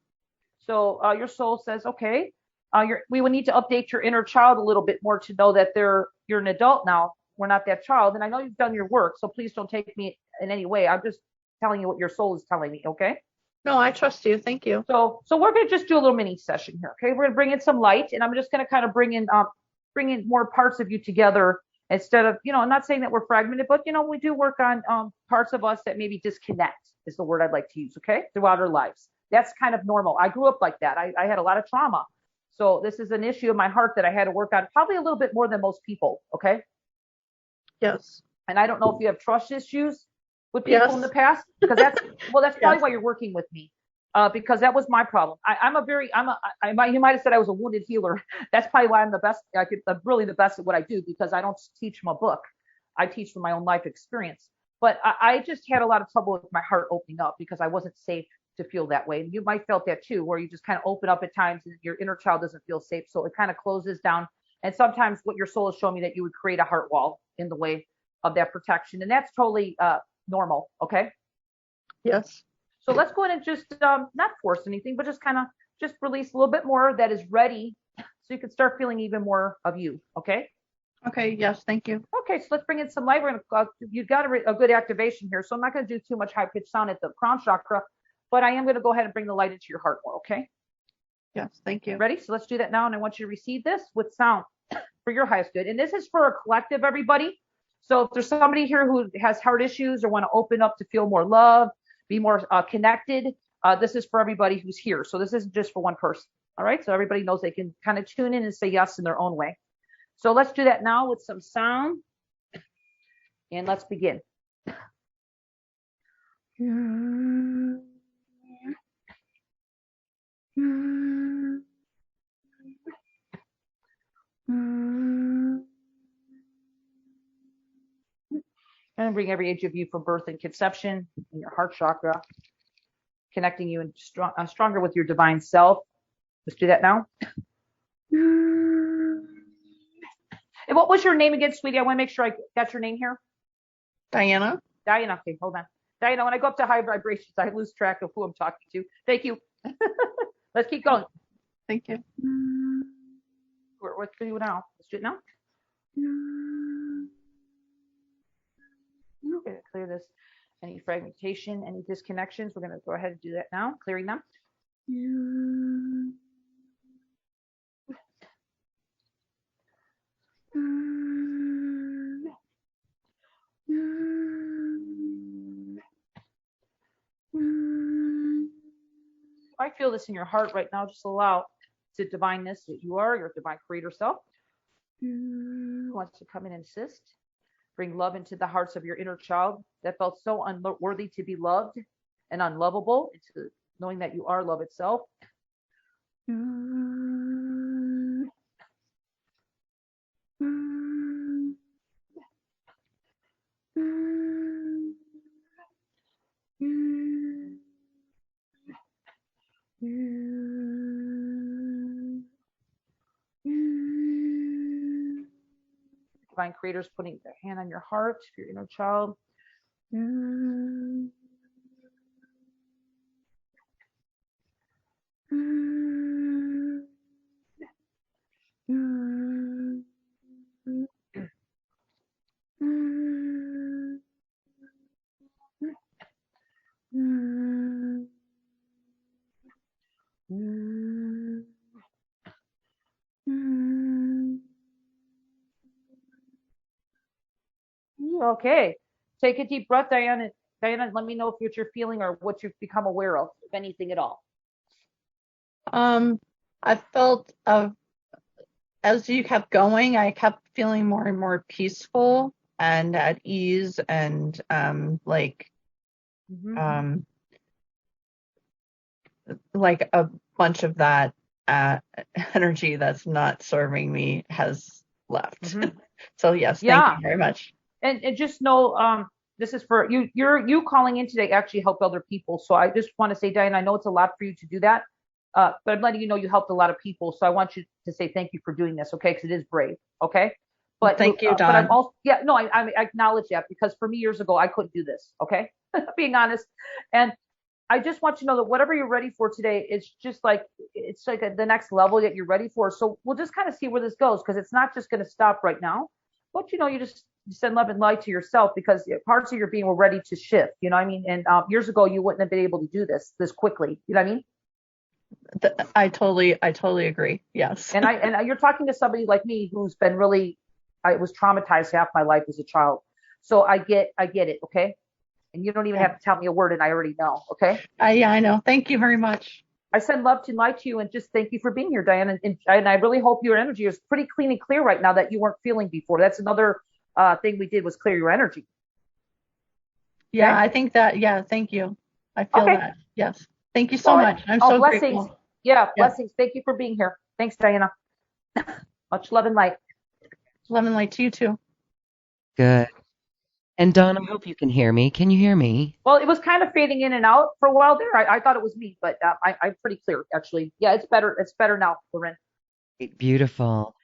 So your soul says, okay, we would need to update your inner child a little bit more to know that you're an adult now. We're not that child. And I know you've done your work, so please don't take me in any way. I'm just telling you what your soul is telling me, okay? No, I trust you. Thank you. So we're going to just do a little mini session here, okay? We're going to bring in some light, and I'm just going to kind of bring in more parts of you together instead of, I'm not saying that we're fragmented, but, we do work on parts of us that maybe disconnect is the word I'd like to use, okay? Throughout our lives. That's kind of normal. I grew up like that. I had a lot of trauma. So this is an issue in my heart that I had to work on probably a little bit more than most people, okay? Yes. And I don't know if you have trust issues with people in the past, because that's probably why you're working with me. Because that was my problem. You might have said I was a wounded healer. That's probably why I'm really the best at what I do, because I don't teach from a book. I teach from my own life experience. But I just had a lot of trouble with my heart opening up because I wasn't safe to feel that way. And you might felt that too, where you just kind of open up at times and your inner child doesn't feel safe. So it kind of closes down. And sometimes what your soul is showing me that you would create a heart wall in the way of that protection. And that's totally normal. Okay. Yes. So let's go ahead and just not force anything, but just kind of just release a little bit more that is ready so you can start feeling even more of you. Okay. Okay. Yes. Thank you. Okay. So let's bring in some light. You've got a good activation here. So I'm not going to do too much high pitched sound at the crown chakra, but I am going to go ahead and bring the light into your heart more. Okay. Yes. Thank you. Ready? So let's do that now. And I want you to receive this with sound for your highest good. And this is for a collective, everybody. So if there's somebody here who has heart issues or want to open up to feel more love, be more connected, this is for everybody who's here. So this isn't just for one person. All right. So everybody knows they can kind of tune in and say yes in their own way. So let's do that now with some sound. And let's begin. And bring every age of you from birth and conception in your heart chakra, connecting you and stronger with your divine self. Let's do that now. And what was your name again, sweetie? I want to make sure I got your name here. Diana. Diana. Okay, hold on. Diana, when I go up to high vibrations, I lose track of who I'm talking to. Thank you. Let's keep going. Thank you. What can we do now? Let's do it now. Okay, clear this. Any fragmentation, any disconnections, we're going to go ahead and do that now, clearing them. I feel this in your heart right now. Just allow the divineness that you are, your divine creator self. Wants to come in and assist. Bring love into the hearts of your inner child that felt so unworthy to be loved and unlovable, into knowing that you are love itself. Divine creators putting their hand on your heart, your inner child. Okay. Take a deep breath, Diana. Diana, let me know if what you're feeling or what you've become aware of, if anything at all. I felt as you kept going, I kept feeling more and more peaceful and at ease, and like a bunch of that energy that's not serving me has left. So yes, thank you very much. And just know, this is for you. You calling in today actually helped other people. So I just want to say, Diana, I know it's a lot for you to do that, but I'm letting you know you helped a lot of people. So I want you to say thank you for doing this, okay? Because it is brave, okay? But thank you, Dawn. But I'm also, I acknowledge that, because for me years ago I couldn't do this, okay? Being honest, and I just want you to know that whatever you're ready for today, it's like the next level that you're ready for. So we'll just kind of see where this goes, because it's not just going to stop right now. But you just send love and light to yourself, because parts of your being were ready to shift. You know what I mean? And years ago you wouldn't have been able to do this quickly. You know what I mean? I totally agree. Yes. And you're talking to somebody like me who's been I was traumatized half my life as a child. So I get it. Okay. And you don't even have to tell me a word, and I already know. Okay. Yeah, I know. Thank you very much. I send love and light to you, and just thank you for being here, Diana. And I really hope your energy is pretty clean and clear right now that you weren't feeling before. That's another thing we did, was clear your energy. Yeah, okay? I think that. Yeah, thank you. I feel that. Yes. Thank you so much. I'm so blessings. grateful. Yeah, blessings. Thank you for being here. Thanks, Diana. Much love and light. Love and light to you too. Good. And Dawn, I hope you can hear me. Can you hear me? Well, it was kind of fading in and out for a while there. I thought it was me, but I'm pretty clear, actually. Yeah, it's better. It's better now, Lauren. Beautiful.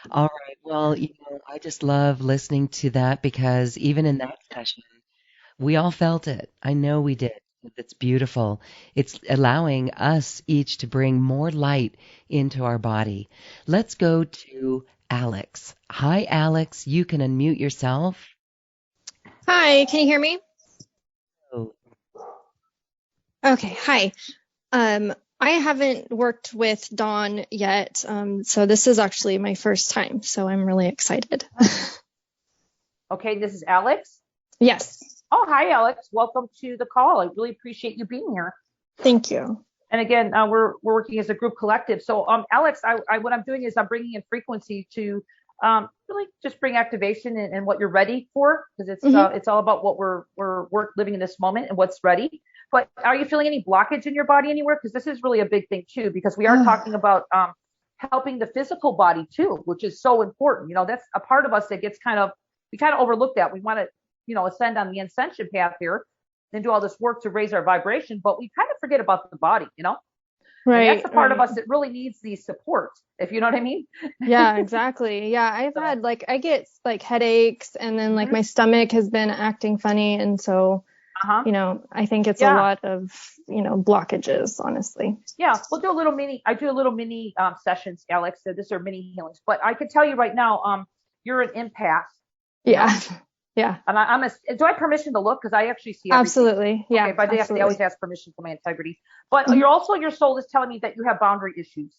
All right. Well, I just love listening to that, because even in that session, we all felt it. I know we did. It's beautiful. It's allowing us each to bring more light into our body. Let's go to Alex. Hi, Alex. You can unmute yourself. Hi, can you hear me? Oh. Okay, hi. I haven't worked with Dawn yet, so this is actually my first time, so I'm really excited. Okay, this is Alex. Yes. Oh, hi, Alex. Welcome to the call. I really appreciate you being here. Thank you. And again, we're working as a group collective. So, Alex, what I'm doing is I'm bringing in frequency to really just bring activation and what you're ready for, because it's all about what we're living in this moment and what's ready. But are you feeling any blockage in your body anywhere? Because this is really a big thing too, because we are talking about helping the physical body too, which is so important. That's a part of us that we kind of overlook that. We want to, ascend on the ascension path here and do all this work to raise our vibration, but we kind of forget about the body, Right. And that's the part of us that really needs the support, if you know what I mean. Yeah, exactly. Yeah, I've had I get headaches, and then my stomach has been acting funny, and so I think it's a lot of blockages, honestly. Yeah, we'll do a little mini. I do a little mini sessions, Alex. So these are mini healings, but I can tell you right now, you're an empath. Yeah. Yeah. And do I have permission to look? Because I actually see everything. Absolutely. Yeah. Okay, but I always ask permission for my integrity. But your soul is telling me that you have boundary issues.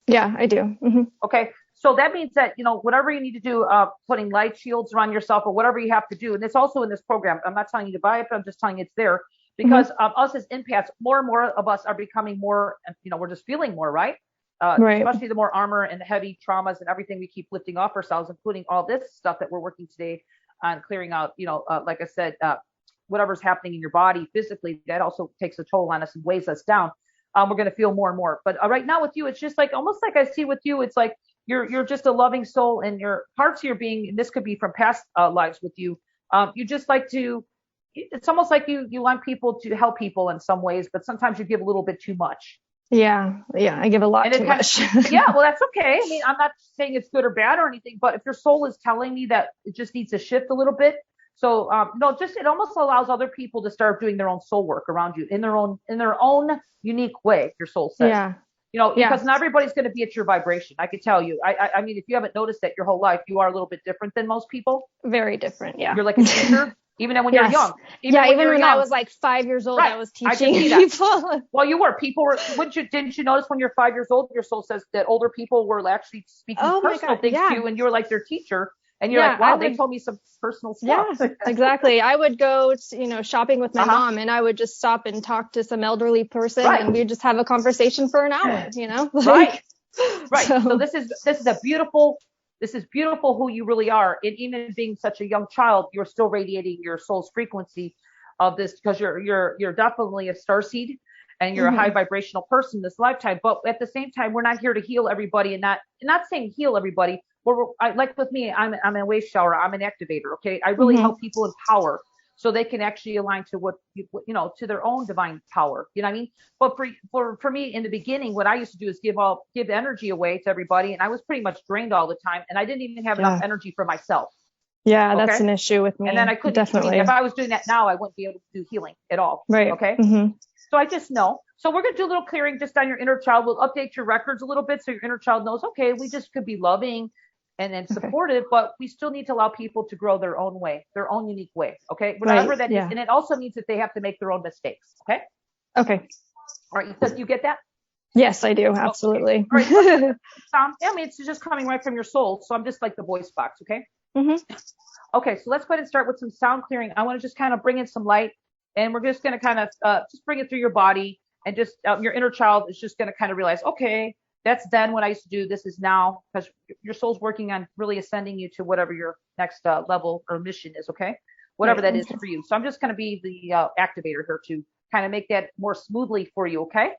Yeah, I do. Mm-hmm. Okay. So that means that, whatever you need to do, putting light shields around yourself or whatever you have to do. And it's also in this program. I'm not telling you to buy it, but I'm just telling you it's there because us as empaths, more and more of us are becoming more, we're just feeling more, right? Right. Especially the more armor and the heavy traumas and everything we keep lifting off ourselves, including all this stuff that we're working today on clearing out, like I said, whatever's happening in your body physically, that also takes a toll on us and weighs us down. We're going to feel more and more. But right now with you, it's just almost like I see with you, it's like you're just a loving soul, and your parts of your being, and this could be from past lives with you. You just like to, it's almost like you want people to help people in some ways, but sometimes you give a little bit too much. Yeah, I give a lot too much. Yeah, well, that's okay. I mean, I'm not saying it's good or bad or anything, but if your soul is telling me that it just needs to shift a little bit, so it almost allows other people to start doing their own soul work around you in their own unique way. Your soul says, because not everybody's going to be at your vibration. I could tell you. I mean, if you haven't noticed that your whole life, you are a little bit different than most people. Very different. Yeah. You're like a teacher. Even when you're young. Even when I was 5 years old, I was teaching people. Well, you were. Didn't you notice when you're 5 years old, your soul says that older people were actually speaking personal things to you, and you were like their teacher, and you're like, wow, they told me some personal stuff. Yeah, exactly. I would go, shopping with my mom, and I would just stop and talk to some elderly person, and we'd just have a conversation for an hour, Right. So this is a beautiful. This is beautiful who you really are. And even being such a young child, you're still radiating your soul's frequency of this, because you're definitely a starseed, and you're a high vibrational person this lifetime. But at the same time, we're not here to heal everybody, and not saying heal everybody. Like with me, I'm a wave shower. I'm an activator. Okay. I really help people empower so they can actually align to what, to their own divine power. You know what I mean? But for me in the beginning, what I used to do is give energy away to everybody. And I was pretty much drained all the time. And I didn't even have enough energy for myself. Yeah, that's an issue with me. And then I couldn't, definitely. If I was doing that now, I wouldn't be able to do healing at all. Right. Okay. So I just know. So we're going to do a little clearing just on your inner child. We'll update your records a little bit so your inner child knows, okay, we just could be loving and supportive, but we still need to allow people to grow their own way, their own unique way. Okay. Whatever that is. And it also means that they have to make their own mistakes. Okay. Okay. All right. So you get that? Yes, I do. Absolutely. Okay. All right. I mean, it's just coming right from your soul. So I'm just like the voice box. Okay. Okay. So let's go ahead and start with some sound clearing. I want to just kind of bring in some light, and we're just going to kind of just bring it through your body, and just your inner child is just going to kind of realize, okay, that's then what I used to do. This is now, because your soul's working on really ascending you to whatever your next level or mission is. Okay. Whatever that is for you. So I'm just going to be the activator here to kind of make that more smoothly for you. Okay.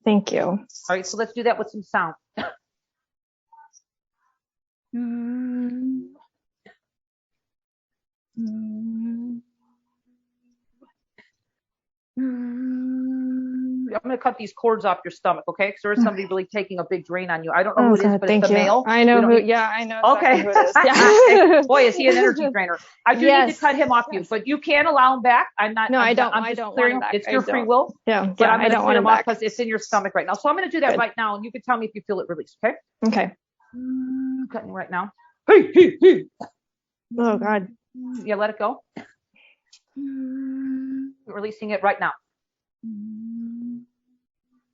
Thank you. All right. So let's do that with some sound. I'm going to cut these cords off your stomach, okay? Because there is somebody really taking a big drain on you. I don't know who it is, but it's a male. I know who. Yeah, I know. Okay. Who it is. Yeah. Boy, is he an energy drainer? I do need to cut him off you, but you can allow him back. I'm not. No, I don't. I'm I just don't clearing. want him back. It's your free will. Yeah. But I'm going to clear him off back because it's in your stomach right now. So I'm going to do that right now, and you can tell me if you feel it release, okay? Okay. Cutting right now. Oh God. Yeah, let it go. Releasing it right now.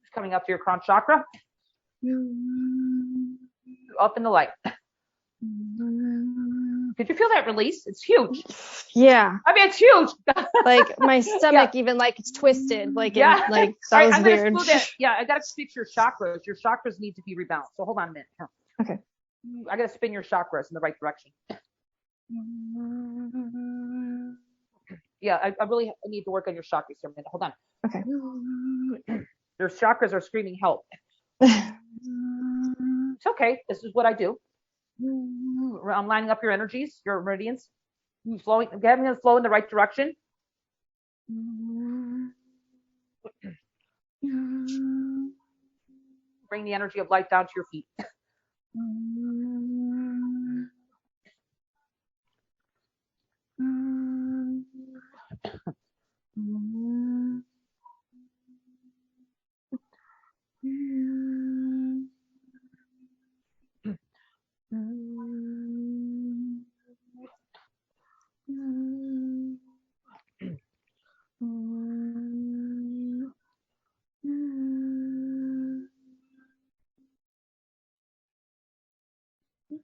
It's coming up to your crown chakra. Up in the light. Did you feel that release? It's huge. Yeah. I mean, it's huge. Like my stomach even like it's twisted. Like, yeah. Like that was weird. Yeah, I got to fix your chakras. Your chakras need to be rebalanced. So hold on a minute. Okay. I got to spin your chakras in the right direction. Yeah, I really need to work on your chakras for a minute. Hold on. Okay. Your chakras are screaming help. It's okay. This is what I do. I'm lining up your energies, your meridians, flowing, having them flow in the right direction. Bring the energy of light down to your feet.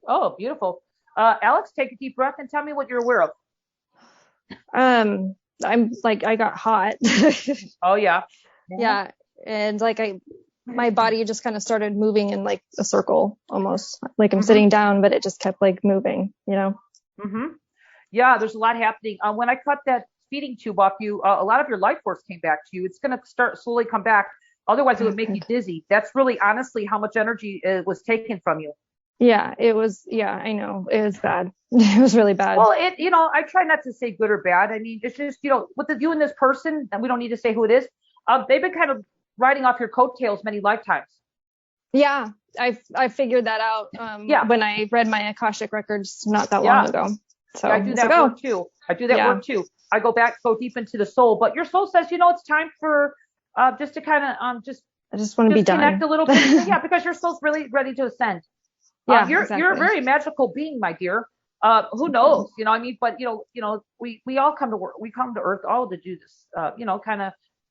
Oh, beautiful. Alex, take a deep breath and tell me what you're aware of. I'm like, I got hot. Oh, yeah. Yeah. And like my body just kind of started moving in like a circle almost. Like I'm sitting down, but it just kept like moving, you know? Yeah, there's a lot happening. When I cut that feeding tube off you, a lot of your life force came back to you. It's going to start slowly come back. Otherwise, it would make you dizzy. That's really honestly how much energy was taken from you. Yeah, it was. Yeah, I know. It was bad. It was really bad. Well, I try not to say good or bad. I mean, it's just, with you and this person, and we don't need to say who it is. They've been kind of riding off your coattails many lifetimes. Yeah, I figured that out. When I read my Akashic records not that long ago. So I do that work too. Work too. I go deep into the soul, but your soul says, it's time for just to kind of I just want to be done. Connect a little bit. Yeah, because your soul's really ready to ascend. Yeah, you're a exactly. very magical being, my dear. Who knows? You know what I mean? But we all come to work. We come to Earth all to do this.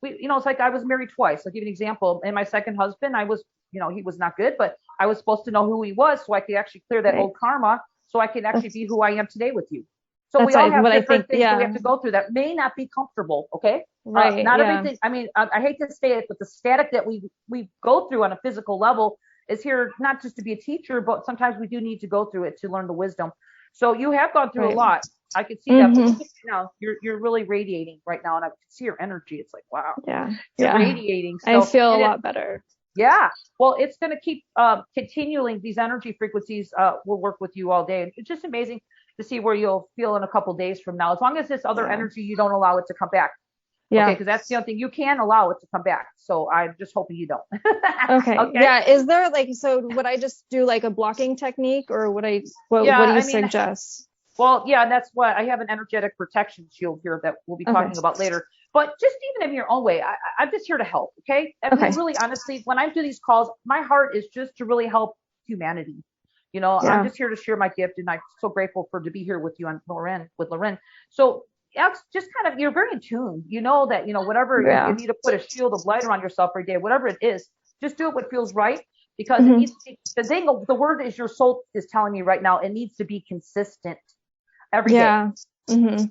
It's like I was married twice. I'll give you an example. And my second husband, I was, he was not good, but I was supposed to know who he was so I could actually clear that old karma, so I can actually be who I am today with you. So we all have different things that we have to go through that may not be comfortable. Okay. Right. Not everything. I mean, I hate to say it, but the static that we go through on a physical level is here not just to be a teacher, but sometimes we do need to go through it to learn the wisdom. So you have gone through a lot. I could see that. But now you're really radiating right now, and I can see your energy. It's like, wow. Yeah. You're radiating. So, I feel a lot better. Yeah. Well, it's going to keep continuing. These energy frequencies will work with you all day. It's just amazing to see where you'll feel in a couple days from now. As long as this other energy, you don't allow it to come back. Yeah. Okay, because that's the only thing. You can allow it to come back. So I'm just hoping you don't. Okay. Yeah. Is there would I just do like a blocking technique, or what do you suggest? Well, yeah, that's what I have, an energetic protection shield here that we'll be talking about later. But just even in your own way, I'm just here to help. Okay. And really, honestly, when I do these calls, my heart is just to really help humanity. I'm just here to share my gift, and I'm so grateful to be here with you with Loren. So Alex, just kind of, you're very in tune. You know that, whatever you need to put a shield of light around yourself every day, whatever it is, just do it what feels right, because it needs to be, the word is your soul is telling me right now, it needs to be consistent every day.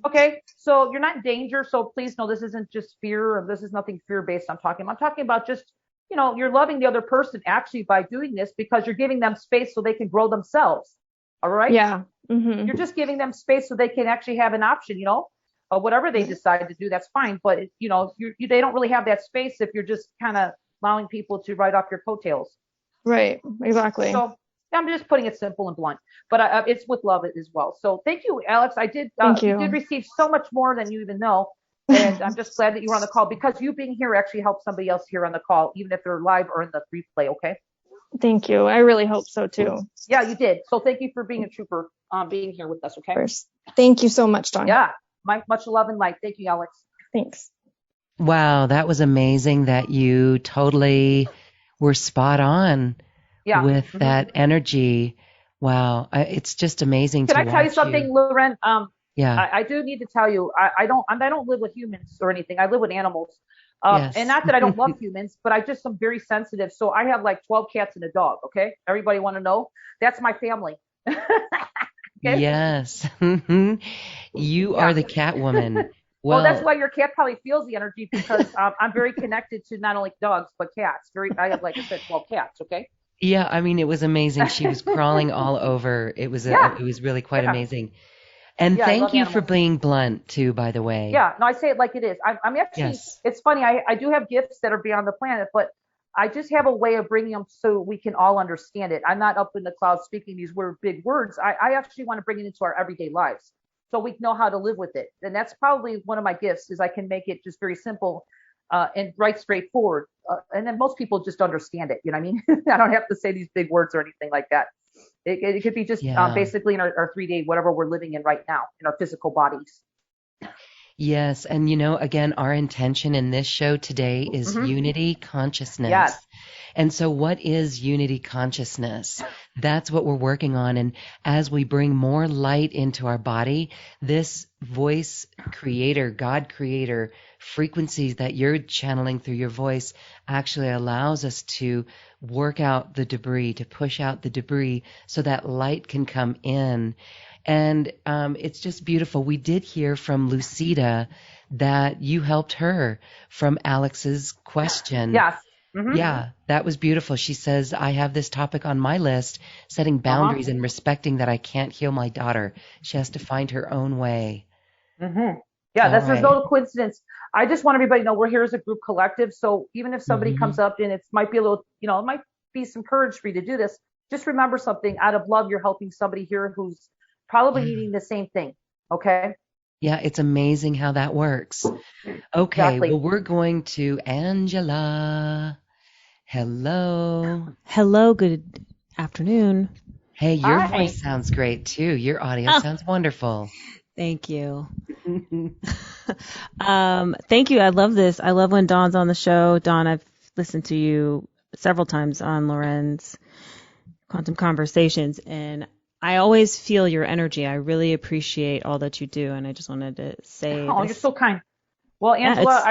Okay. So you're not in danger. So please know this isn't just fear, or this is nothing fear-based I'm talking about just, you're loving the other person actually by doing this, because you're giving them space so they can grow themselves. All right. Yeah. You're just giving them space so they can actually have an option, whatever they decide to do, that's fine. But they don't really have that space if you're just kind of allowing people to ride off your coattails. Right. Exactly. So I'm just putting it simple and blunt, but it's with love as well. So thank you, Alex. You did receive so much more than you even know. And I'm just glad that you were on the call, because you being here actually helps somebody else here on the call, even if they're live or in the replay. Okay. Thank you. I really hope so too. Yeah, you did. So thank you for being a trooper, being here with us. Okay. First. Thank you so much, Dawn. Yeah. Much love and light. Thank you, Alex. Thanks. Wow, that was amazing that you totally were spot on with that energy. Wow, it's just amazing to watch. Can I tell you something, Loren? Yeah. I do need to tell you, I don't live with humans or anything. I live with animals. And not that I don't love humans, but I just am very sensitive. So I have like 12 cats and a dog. Okay. Everybody want to know? That's my family. Okay. Yes. You are the cat woman. Well, that's why your cat probably feels the energy, because I'm very connected to not only dogs but cats. I have, like I said, 12 cats. Okay. Yeah, I mean, it was amazing. She was crawling all over. It was it was really quite amazing. And thank you for being blunt too, by the way. Yeah, no, I say it like it is. I'm actually, it's funny. I do have gifts that are beyond the planet, but I just have a way of bringing them so we can all understand it. I'm not up in the clouds speaking these big words. I actually want to bring it into our everyday lives so we know how to live with it. And that's probably one of my gifts, is I can make it just very simple and right straightforward. And then most people just understand it. You know what I mean? I don't have to say these big words or anything like that. It could be just basically in our 3-day, whatever we're living in right now, in our physical bodies. Yes. And, again, our intention in this show today is unity consciousness. Yes. And so what is unity consciousness? That's what we're working on. And as we bring more light into our body, this voice creator, God creator frequencies that you're channeling through your voice actually allows us to work out the debris, to push out the debris so that light can come in. And it's just beautiful. We did hear from Lucida that you helped her from Alex's question. Yes. Yeah, that was beautiful. She says, I have this topic on my list, setting boundaries and respecting that I can't heal my daughter. She has to find her own way. Yeah, there's no coincidence. I just want everybody to know we're here as a group collective. So even if somebody comes up and it might be a little, it might be some courage for you to do this, just remember something. Out of love, you're helping somebody here who's probably needing the same thing. Okay? Yeah, it's amazing how that works. Okay, well, we're going to Angela. Hello. Hello, good afternoon. Hey, your voice sounds great too. Your audio sounds wonderful. Thank you. Thank you. I love this. I love when Dawn's on the show. Dawn, I've listened to you several times on Loren's Quantum Conversations, and I always feel your energy. I really appreciate all that you do, and I just wanted to say. Oh, you're so kind. Well, Angela,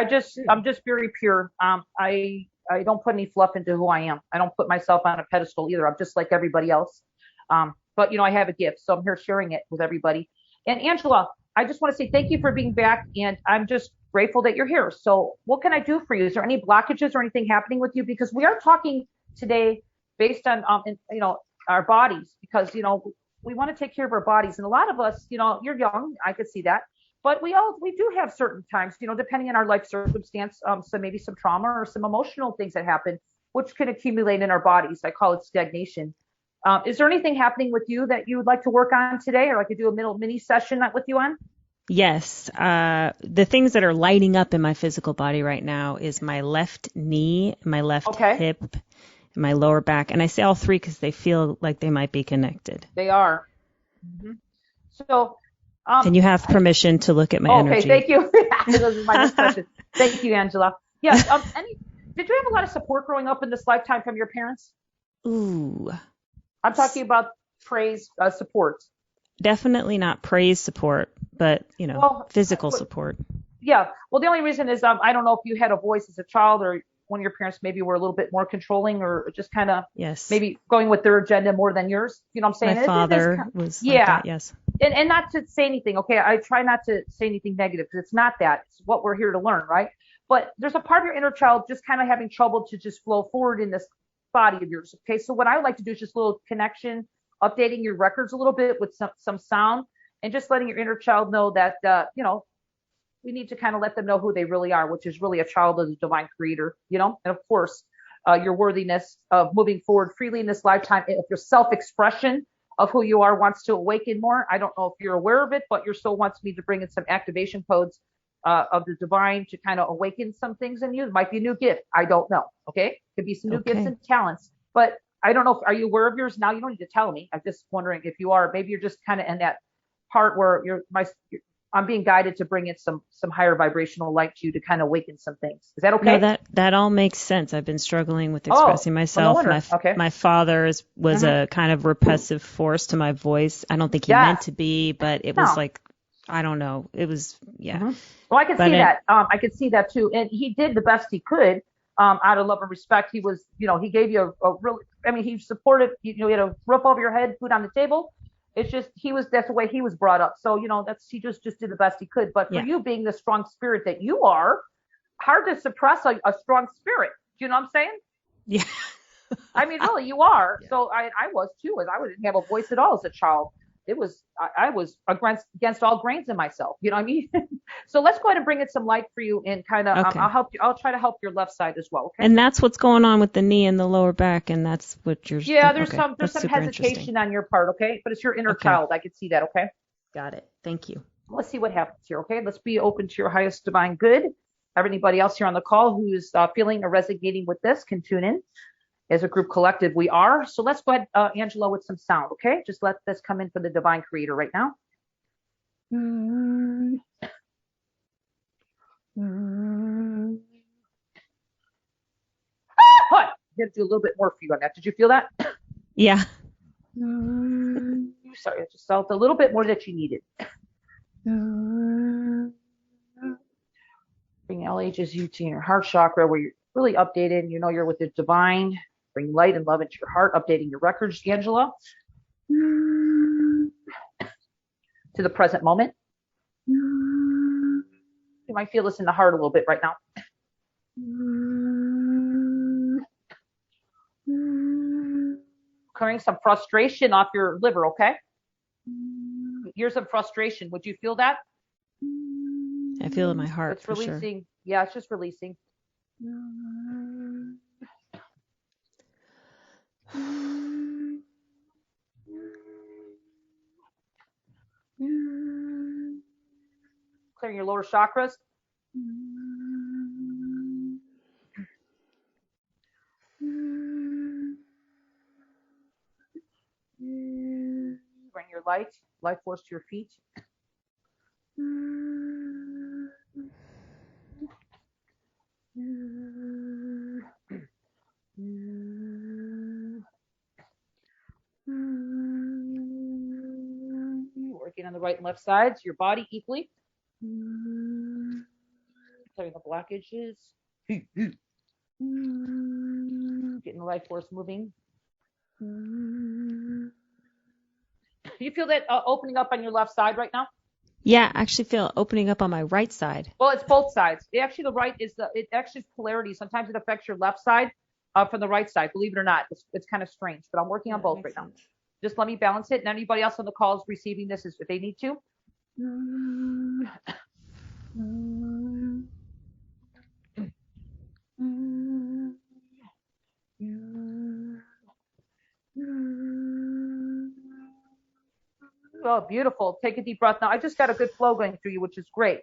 I'm just very pure. I don't put any fluff into who I am. I don't put myself on a pedestal either. I'm just like everybody else. But I have a gift, so I'm here sharing it with everybody. And Angela, I just want to say thank you for being back, and I'm just grateful that you're here. So what can I do for you? Is there any blockages or anything happening with you? Because we are talking today based on our bodies, because we want to take care of our bodies, and a lot of us, you're young, I could see that, but we do have certain times, depending on our life circumstance, so maybe some trauma or some emotional things that happen, which can accumulate in our bodies. I call it stagnation. Is there anything happening with you that you would like to work on today, or I could do a mini session with you on? Yes. The things that are lighting up in my physical body right now is my left knee, my left hip, and my lower back. And I say all three because they feel like they might be connected. They are. So. And you have permission to look at my energy. Okay, thank you. This is my next question. Thank you, Angela. Yeah. Did you have a lot of support growing up in this lifetime from your parents? Ooh. I'm talking about praise, support. Definitely not praise support, but physical support. Yeah. Well, the only reason is I don't know if you had a voice as a child, or one of your parents maybe were a little bit more controlling, or just kind of maybe going with their agenda more than yours. You know what I'm saying? My father was like that, yes. And not to say anything, okay? I try not to say anything negative, because it's not that. It's what we're here to learn, right? But there's a part of your inner child just kind of having trouble to just flow forward in this body of yours, okay? So what I would like to do is just a little connection, updating your records a little bit with some sound, and just letting your inner child know that, we need to kind of let them know who they really are, which is really a child of the divine creator, and of course, your worthiness of moving forward freely in this lifetime. If your self-expression of who you are wants to awaken more, I don't know if you're aware of it, but your soul wants me to bring in some activation codes of the divine to kind of awaken some things in you. It might be a new gift. I don't know. Okay. Could be some new gifts and talents, but I don't know. Are you aware of yours now? You don't need to tell me. I'm just wondering if you are. Maybe you're just kind of in that part where I'm being guided to bring in some higher vibrational light to you to kind of awaken some things. Is that okay? No, that all makes sense. I've been struggling with expressing myself. My father was a kind of repressive force to my voice. I don't think he meant to be, but it was like, I don't know. It was, Well, I can see that. I could see that too. And he did the best he could out of love and respect. He was, he gave you a really, he supported, you had a roof over your head, food on the table. It's just that's the way he was brought up. So, he just did the best he could. But for you being the strong spirit that you are, hard to suppress a strong spirit. Do you know what I'm saying? Yeah. I mean, really, you are. Yeah. So I was too. I didn't have a voice at all as a child. I was against all grains in myself. You know what I mean? So let's go ahead and bring in some light for you and kind of, I'll help you. I'll try to help your left side as well. Okay. And that's what's going on with the knee and the lower back. And that's what you're. Yeah, there's some hesitation on your part. Okay. But it's your inner child. I can see that. Okay. Got it. Thank you. Let's see what happens here. Okay. Let's be open to your highest divine good. Everybody else here on the call who's feeling or resonating with this can tune in. As a group collective, we are. So let's go ahead, Angela, with some sound, okay? Just let this come in for the divine creator right now. I'm going to do a little bit more for you on that. Did you feel that? Yeah. Sorry, I just felt a little bit more that you needed. Bring LHSU to your heart chakra where you're really updated. You're with the divine. Bring light and love into your heart, updating your records, Angela, to the present moment. You might feel this in the heart a little bit right now. Clearing some frustration off your liver, okay? Years of frustration. Would you feel that? I feel it in my heart. It's releasing. Sure. Yeah, it's just releasing. Clearing your lower chakras. Bring your life force to your feet. Working on the right and left sides, your body equally. Clearing the blockages. Getting the life force moving. Do you feel that opening up on your left side right now? Yeah, I actually feel opening up on my right side. Well, it's both sides. Actually, the right is it actually is polarity. Sometimes it affects your left side from the right side. Believe it or not, it's kind of strange, but I'm working on both right now. Just let me balance it. And anybody else on the call is receiving this if they need to. Oh, beautiful. Take a deep breath. Now, I just got a good flow going through you, which is great.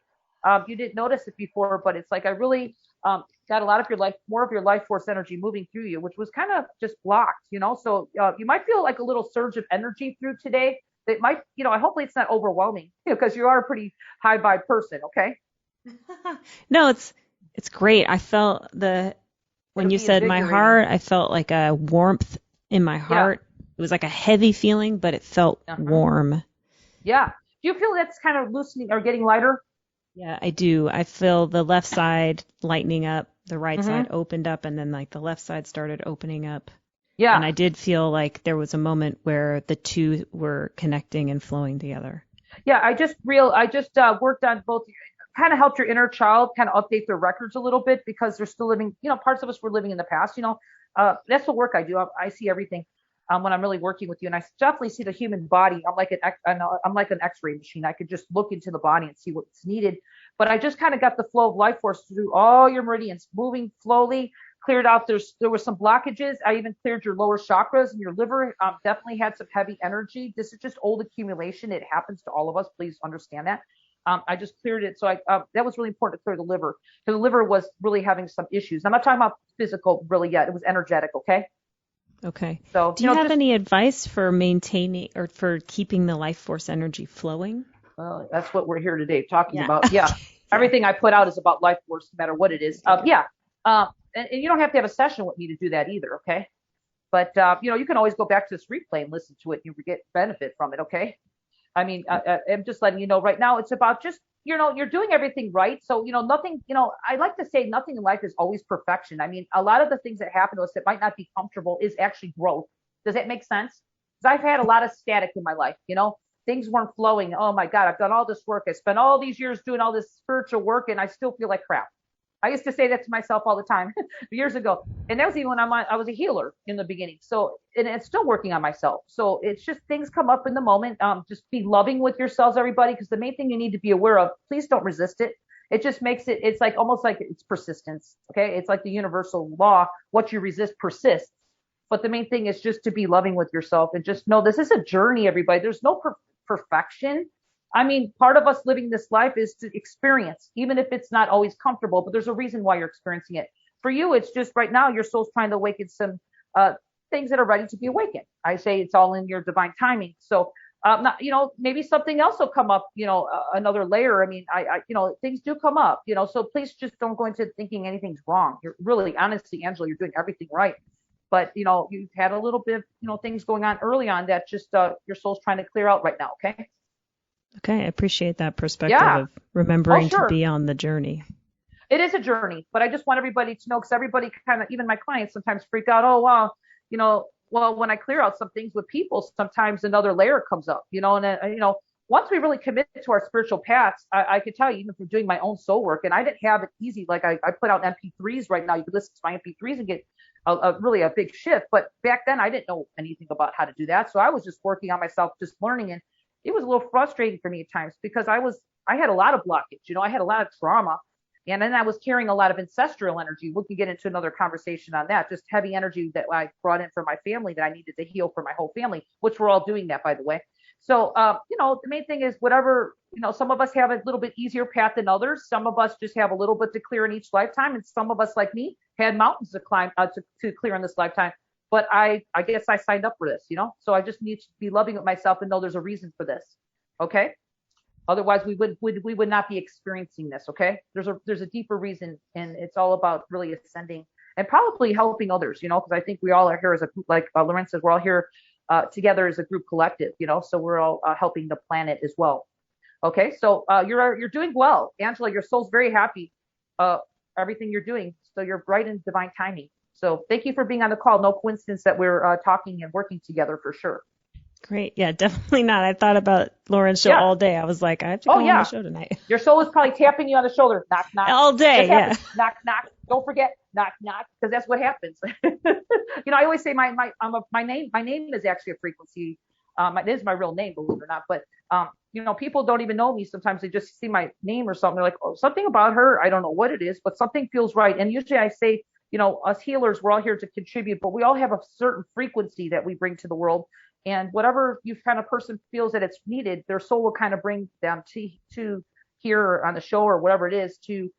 You didn't notice it before, but it's like I really got a lot of more of your life force energy moving through you, which was kind of just blocked, So you might feel like a little surge of energy through today. That might, hopefully it's not overwhelming, because you are a pretty high vibe person, okay? No, it's great. I felt when you said my heart, I felt like a warmth in my heart. Yeah. It was like a heavy feeling, but it felt warm. Yeah. Do you feel that's kind of loosening or getting lighter? Yeah, I do. I feel the left side lightening up, the right side opened up, and then like the left side started opening up. Yeah. And I did feel like there was a moment where the two were connecting and flowing together. Yeah, I just worked on both, kind of helped your inner child kind of update their records a little bit, because they're still living, parts of us were living in the past, that's the work I do. I see everything. When I'm really working with you, and I definitely see the human body. I'm like an X-ray machine. I could just look into the body and see what's needed. But I just kind of got the flow of life force through all your meridians, moving slowly, cleared out. There were some blockages. I even cleared your lower chakras, and your liver definitely had some heavy energy. This is just old accumulation. It happens to all of us. Please understand that. I just cleared it. So that was really important to clear the liver, because the liver was really having some issues. I'm not talking about physical really yet. It was energetic. Okay. Okay. So, do you have any advice for maintaining or for keeping the life force energy flowing? Well, that's what we're here today talking about. Yeah. Everything I put out is about life force, no matter what it is. And you don't have to have a session with me to do that either. Okay. But, you can always go back to this replay and listen to it, and you get benefit from it. Okay. I mean, I'm just letting you know right now, it's about just, you're doing everything right. So, nothing, I like to say nothing in life is always perfection. I mean, a lot of the things that happen to us that might not be comfortable is actually growth. Does that make sense? Because I've had a lot of static in my life, things weren't flowing. Oh my God, I've done all this work. I spent all these years doing all this spiritual work and I still feel like crap. I used to say that to myself all the time years ago. And that was even when I was a healer in the beginning. So, and it's still working on myself. So it's just things come up in the moment. Just be loving with yourselves, everybody, because the main thing you need to be aware of, please don't resist it. It just makes it, it's like almost like it's persistence. Okay. It's like the universal law. What you resist persists. But the main thing is just to be loving with yourself and just know this is a journey, everybody. There's no perfection. I mean, part of us living this life is to experience, even if it's not always comfortable, but there's a reason why you're experiencing it. For you, it's just right now, your soul's trying to awaken some things that are ready to be awakened. I say it's all in your divine timing. So, not, maybe something else will come up, another layer. I mean, things do come up, so please just don't go into thinking anything's wrong. You're really, honestly, Angela, you're doing everything right. But, you've had a little bit of, things going on early on that just your soul's trying to clear out right now. Okay. Okay, I appreciate that perspective of remembering to be on the journey. It is a journey, but I just want everybody to know, because everybody kind of, even my clients sometimes freak out. Oh, wow, well, when I clear out some things with people, sometimes another layer comes up, and once we really commit to our spiritual paths, I could tell you, even from doing my own soul work, and I didn't have it easy. Like I put out MP3s right now. You can listen to my MP3s and get really a big shift. But back then I didn't know anything about how to do that. So I was just working on myself, just learning. And it was a little frustrating for me at times because I had a lot of blockage, I had a lot of trauma, and then I was carrying a lot of ancestral energy. We can get into another conversation on that, just heavy energy that I brought in from my family that I needed to heal for my whole family, which we're all doing that, by the way. So, the main thing is whatever, some of us have a little bit easier path than others. Some of us just have a little bit to clear in each lifetime. And some of us, like me, had mountains to climb to clear in this lifetime. But I guess I signed up for this, so I just need to be loving with myself and know there's a reason for this. Okay. Otherwise we would not be experiencing this. Okay. There's a deeper reason, and it's all about really ascending and probably helping others, because I think we all are here as a group, like Loren says, we're all here together as a group collective, so we're all helping the planet as well. Okay. So you're doing well, Angela, your soul's very happy, everything you're doing. So you're right in divine timing. So thank you for being on the call. No coincidence that we're talking and working together for sure. Great. Yeah, definitely not. I thought about Lauren's show all day. I was like, I have to go on the show tonight. Your soul is probably tapping you on the shoulder. Knock, knock. All day. Yeah. Knock, knock. Don't forget, knock, knock, because that's what happens. I always say my name is actually a frequency. It is my real name, believe it or not. But, people don't even know me. Sometimes they just see my name or something. They're like, oh, something about her. I don't know what it is, but something feels right. And usually I say, us healers, we're all here to contribute, but we all have a certain frequency that we bring to the world. And whatever you kind of person feels that it's needed, their soul will kind of bring them to here on the show or whatever it is to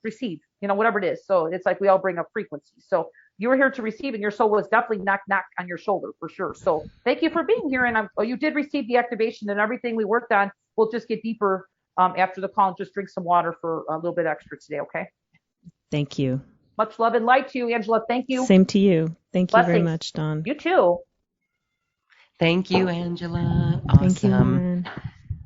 receive, whatever it is. So it's like we all bring a frequency. So you were here to receive, and your soul was definitely knock, knock on your shoulder for sure. So thank you for being here. And you did receive the activation, and everything we worked on. We'll just get deeper after the call and just drink some water for a little bit extra today. Okay. Thank you. Much love and light to you, Angela. Thank you. Same to you. Thank Blessings. You very much, Dawn. You too. Thank you, Angela. Awesome. Thank you, Lauren.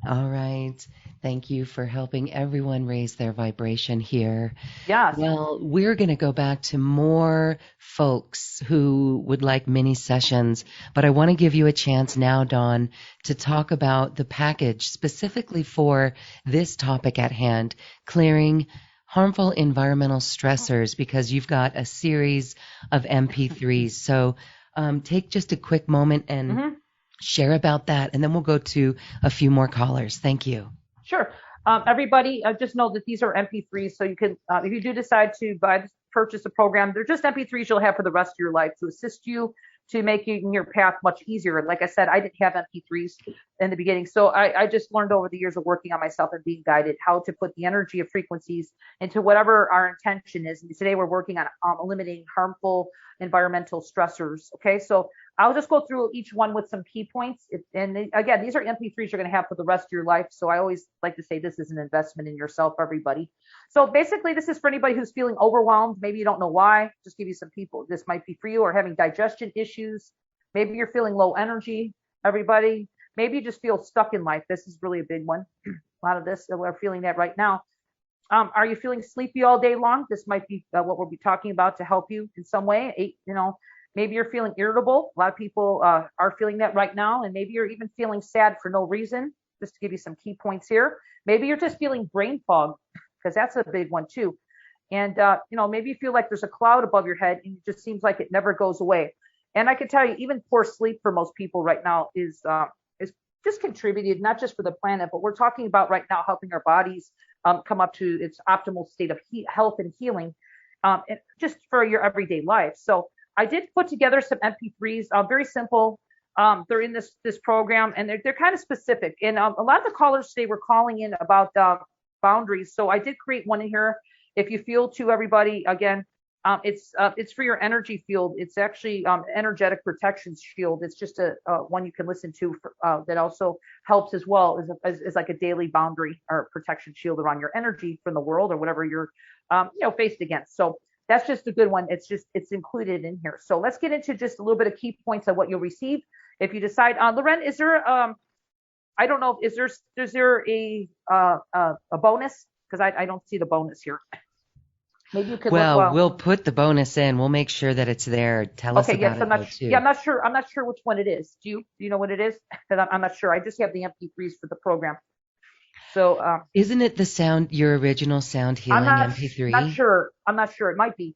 All right. Thank you for helping everyone raise their vibration here. Yes. Well, we're going to go back to more folks who would like mini sessions, but I want to give you a chance now, Dawn, to talk about the package specifically for this topic at hand, clearing harmful environmental stressors, because you've got a series of MP3s. So take just a quick moment and share about that, and then we'll go to a few more callers. Thank you. Sure. Everybody, just know that these are MP3s. So you can, if you do decide to purchase a program, they're just MP3s you'll have for the rest of your life to assist you to making your path much easier. Like I said, I didn't have MP3s in the beginning. So I just learned over the years of working on myself and being guided how to put the energy of frequencies into whatever our intention is. And today we're working on eliminating harmful environmental stressors. Okay. So I'll just go through each one with some key points. And again, these are MP3s you're going to have for the rest of your life. So I always like to say this is an investment in yourself, everybody. So basically, this is for anybody who's feeling overwhelmed. Maybe you don't know why. Just give you some people. This might be for you, or having digestion issues. Maybe you're feeling low energy, everybody. Maybe you just feel stuck in life. This is really a big one. A lot of this, we're feeling that right now. Are you feeling sleepy all day long? This might be what we'll be talking about to help you in some way. Maybe you're feeling irritable. A lot of people are feeling that right now. And maybe you're even feeling sad for no reason. Just to give you some key points here. Maybe you're just feeling brain fog, because that's a big one too. And, maybe you feel like there's a cloud above your head and it just seems like it never goes away. And I can tell you, even poor sleep for most people right now is just contributed, not just for the planet, but we're talking about right now helping our bodies come up to its optimal state of health and healing, and just for your everyday life. So I did put together some MP3s, very simple. They're in this program, and they're kind of specific. And a lot of the callers today were calling in about boundaries. So I did create one in here. If you feel to everybody, again, it's for your energy field. It's actually energetic protection shield. It's just a one you can listen to that also helps as well as like a daily boundary or protection shield around your energy from the world or whatever you're faced against. So that's just a good one. It's included in here. So let's get into just a little bit of key points of what you'll receive if you decide. Loren, is there I don't know, is there a bonus? Because I don't see the bonus here. Maybe you could. We'll put the bonus in. We'll make sure that it's there. Tell us about it too. Yeah, I'm not sure. I'm not sure which one it is. Do you know what it is? Because I'm not sure. I just have the MP3s for the program. So isn't it your original sound healing MP3? I'm not sure. It might be.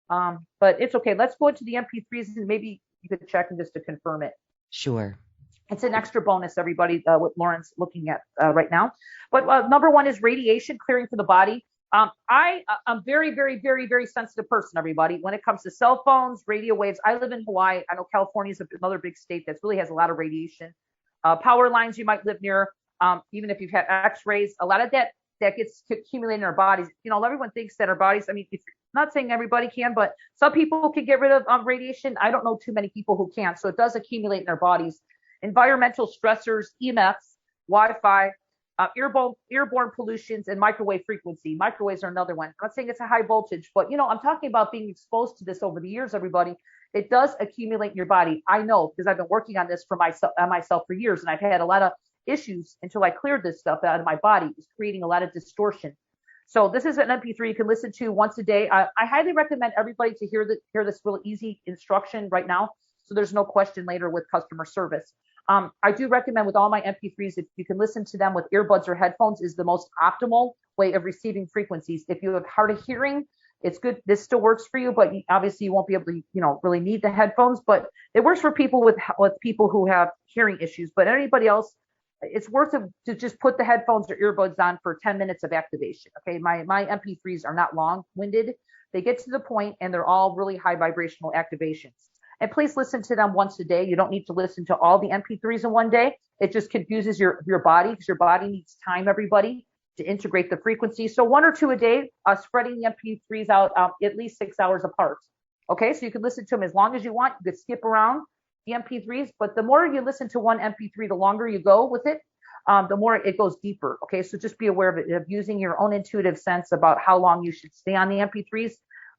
But it's okay. Let's go into the MP3s and maybe you could check them just to confirm it. Sure. It's an extra bonus, everybody, what Lauren's looking at right now. But number one is radiation clearing for the body. I'm very, very, very, very sensitive person, everybody. When it comes to cell phones, radio waves, I live in Hawaii. I know California is another big state that really has a lot of radiation. Power lines you might live near, even if you've had X-rays, a lot of that gets accumulated in our bodies. Everyone thinks that our bodies, I'm not saying everybody can, but some people can get rid of radiation. I don't know too many people who can't. So it does accumulate in our bodies. Environmental stressors, EMFs, Wi-Fi, airborne pollutions, and microwave frequency. Microwaves are another one. I'm not saying it's a high voltage, but I'm talking about being exposed to this over the years, everybody. It does accumulate in your body. I know, because I've been working on this for myself for years, and I've had a lot of issues until I cleared this stuff out of my body. It's creating a lot of distortion. So this is an MP3 you can listen to once a day. I highly recommend everybody to hear this real easy instruction right now, so there's no question later with customer service. I do recommend with all my MP3s, if you can listen to them with earbuds or headphones, is the most optimal way of receiving frequencies. If you have hard of hearing, it's good. This still works for you, but obviously you won't be able to, really need the headphones. But it works for people with people who have hearing issues. But anybody else, it's worth it to just put the headphones or earbuds on for 10 minutes of activation. Okay, my MP3s are not long-winded. They get to the point, and they're all really high vibrational activations. And please listen to them once a day. You don't need to listen to all the MP3s in one day. It just confuses your body, because your body needs time, everybody, to integrate the frequency. So 1 or 2 a day, spreading the MP3s out at least 6 hours apart. Okay, so you can listen to them as long as you want. You could skip around the MP3s, but the more you listen to one MP3, the longer you go with it, the more it goes deeper. Okay, so just be aware of using your own intuitive sense about how long you should stay on the MP3s.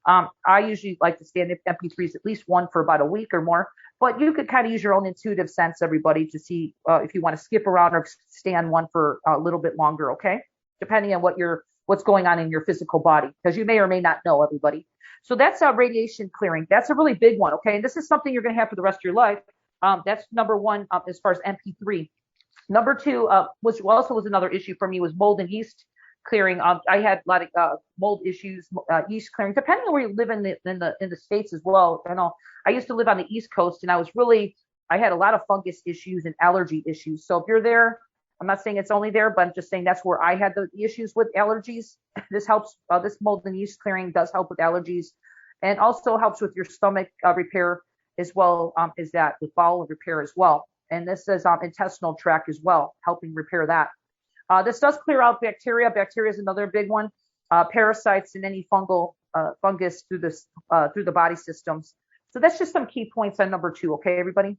I usually like to stay on MP3s at least one for about a week or more, but you could kind of use your own intuitive sense, everybody, to see if you want to skip around or stay on one for a little bit longer, okay? Depending on what's going on in your physical body, because you may or may not know, everybody. So that's radiation clearing. That's a really big one, okay? And this is something you're going to have for the rest of your life. That's number one as far as MP3. Number two, which also was another issue for me, was mold and yeast clearing. I had a lot of mold issues, yeast clearing, depending on where you live in the States as well. I used to live on the East Coast, and I had a lot of fungus issues and allergy issues. So if you're there, I'm not saying it's only there, but I'm just saying that's where I had the issues with allergies. This helps, this mold and yeast clearing does help with allergies, and also helps with your stomach repair as well, as that with bowel repair as well. And this is intestinal tract as well, helping repair that. This does clear out bacteria. Bacteria is another big one. Parasites and any fungus through the body systems. So that's just some key points on number 2. Okay, everybody.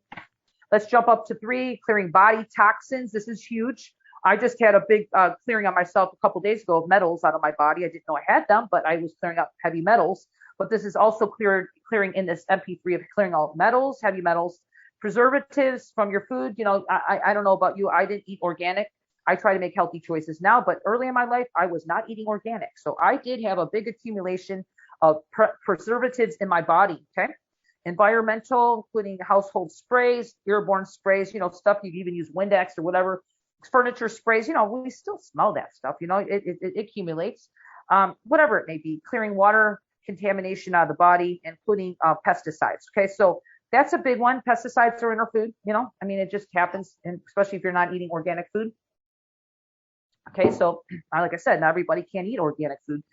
Let's jump up to 3, clearing body toxins. This is huge. I just had a big clearing on myself a couple days ago of metals out of my body. I didn't know I had them, but I was clearing up heavy metals. But this is also clearing in this MP3 of clearing all metals, heavy metals, preservatives from your food. I don't know about you. I didn't eat organic. I try to make healthy choices now, but early in my life, I was not eating organic. So I did have a big accumulation of preservatives in my body, okay? environmental, including household sprays, airborne sprays, stuff you even use Windex or whatever, furniture sprays, we still smell that stuff, it accumulates, whatever it may be, clearing water contamination out of the body, including pesticides. Okay, so that's a big one. Pesticides are in our food, it just happens, and especially if you're not eating organic food. Okay, so like I said, not everybody can eat organic food.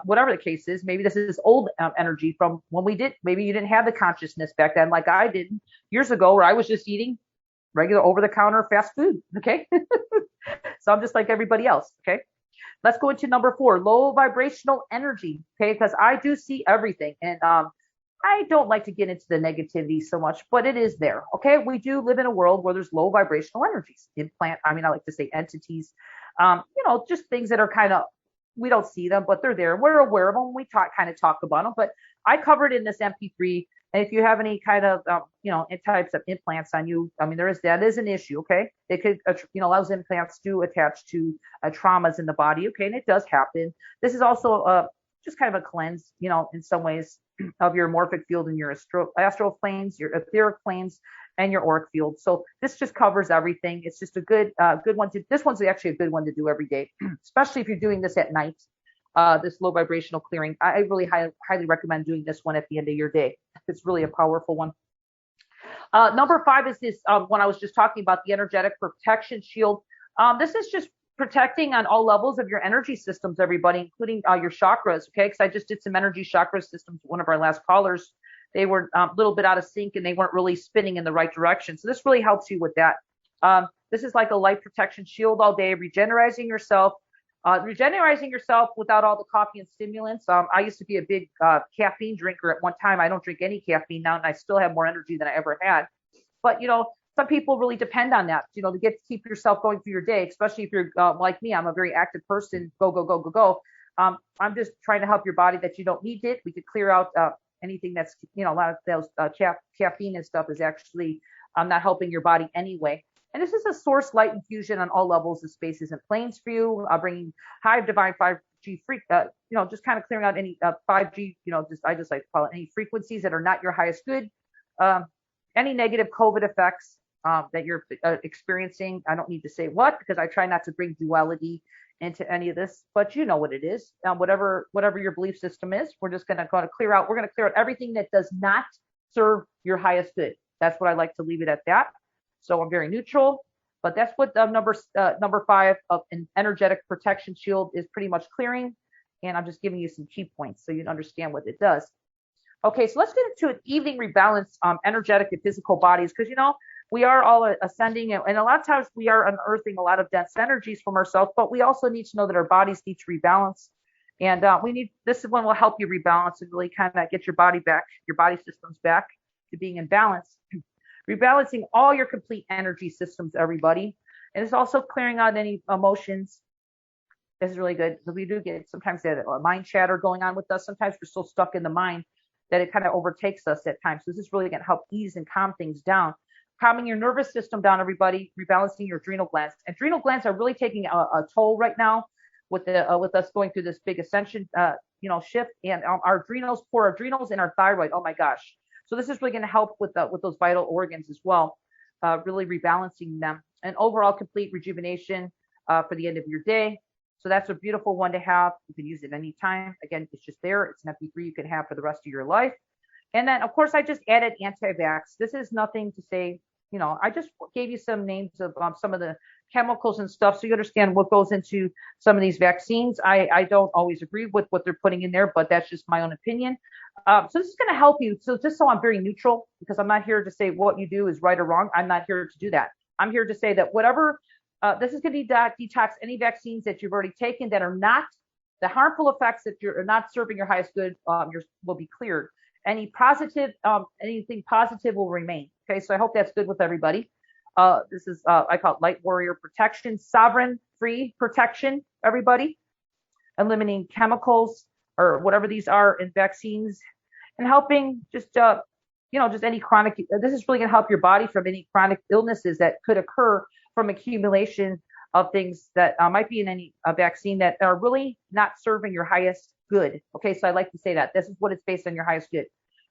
Whatever the case is, maybe this is old energy from when maybe you didn't have the consciousness back then, like I did years ago, where I was just eating regular over-the-counter fast food. Okay, so I'm just like everybody else. Okay, let's go into number 4, low vibrational energy. Okay, because I do see everything, and I don't like to get into the negativity so much, but it is there. Okay, we do live in a world where there's low vibrational energies. I like to say entities. Just things that are kind of, we don't see them, but they're there. We're aware of them. We kind of talk about them, but I covered in this MP3. And if you have any kind of, types of implants on you, that is an issue. Okay. It could, those implants do attach to traumas in the body. Okay. And it does happen. This is also just kind of a cleanse, in some ways, of your morphic field and your astral planes, your etheric planes, and your auric field. So this just covers everything. It's just a good one this one's actually a good one to do every day, especially if you're doing this at night, this low vibrational clearing. I really highly recommend doing this one at the end of your day. It's really a powerful one. Number 5 is this one I was just talking about, the energetic protection shield. This is just protecting on all levels of your energy systems, everybody, including your chakras. Okay, because I just did some energy chakra systems with one of our last callers. They were a little bit out of sync, and they weren't really spinning in the right direction. So this really helps you with that. This is like a light protection shield all day, regenerating yourself without all the coffee and stimulants. I used to be a big caffeine drinker at one time. I don't drink any caffeine now, and I still have more energy than I ever had. But, some people really depend on that, to keep yourself going through your day, especially if you're like me. I'm a very active person. Go, go, go, go, go. I'm just trying to help your body that you don't need it. We could clear out anything that's, a lot of those caffeine and stuff is actually not helping your body anyway. And this is a source light infusion on all levels of spaces and planes for you, bringing high divine 5G just kind of clearing out any 5G, I just like to call it any frequencies that are not your highest good, any negative COVID effects that you're experiencing. I don't need to say what, because I try not to bring duality into any of this, but you know what it is. Whatever your belief system is, we're just going to clear out. We're going to clear out everything that does not serve your highest good. That's what I like to leave it at that. So I'm very neutral, but that's what number 5 of an energetic protection shield is pretty much clearing. And I'm just giving you some key points so you understand what it does. Okay, so let's get into an evening rebalance, energetic and physical bodies, because we are all ascending, and a lot of times we are unearthing a lot of dense energies from ourselves, but we also need to know that our bodies need to rebalance. And this one will help you rebalance and really kind of get your body back, your body systems back to being in balance. Rebalancing all your complete energy systems, everybody. And it's also clearing out any emotions. This is really good. We do get sometimes that mind chatter going on with us. Sometimes we're so stuck in the mind that it kind of overtakes us at times. So this is really going to help ease and calm things down. Calming your nervous system down, everybody, rebalancing your adrenal glands. Adrenal glands are really taking a toll right now with us going through this big ascension, shift, and our adrenals, poor adrenals, and our thyroid. Oh my gosh! So this is really going to help with those vital organs as well, really rebalancing them, and overall complete rejuvenation for the end of your day. So that's a beautiful one to have. You can use it anytime. Again, it's just there. It's an MP3 you can have for the rest of your life. And then, of course, I just added anti-vax. This is nothing to say, I just gave you some names of some of the chemicals and stuff so you understand what goes into some of these vaccines. I don't always agree with what they're putting in there, but that's just my own opinion. So this is going to help you. So just so I'm very neutral, because I'm not here to say what you do is right or wrong. I'm not here to do that. I'm here to say that whatever, this is going to detox any vaccines that you've already taken that are not the harmful effects that are not serving your highest good, will be cleared. Anything positive will remain. Okay, so I hope that's good with everybody. This is, I call it light warrior protection, sovereign free protection, everybody. Eliminating chemicals or whatever these are in vaccines, and helping just any chronic, this is really going to help your body from any chronic illnesses that could occur from accumulation of things that might be in any vaccine that are really not serving your highest good. Okay, so I like to say that this is what it's based on, your highest good.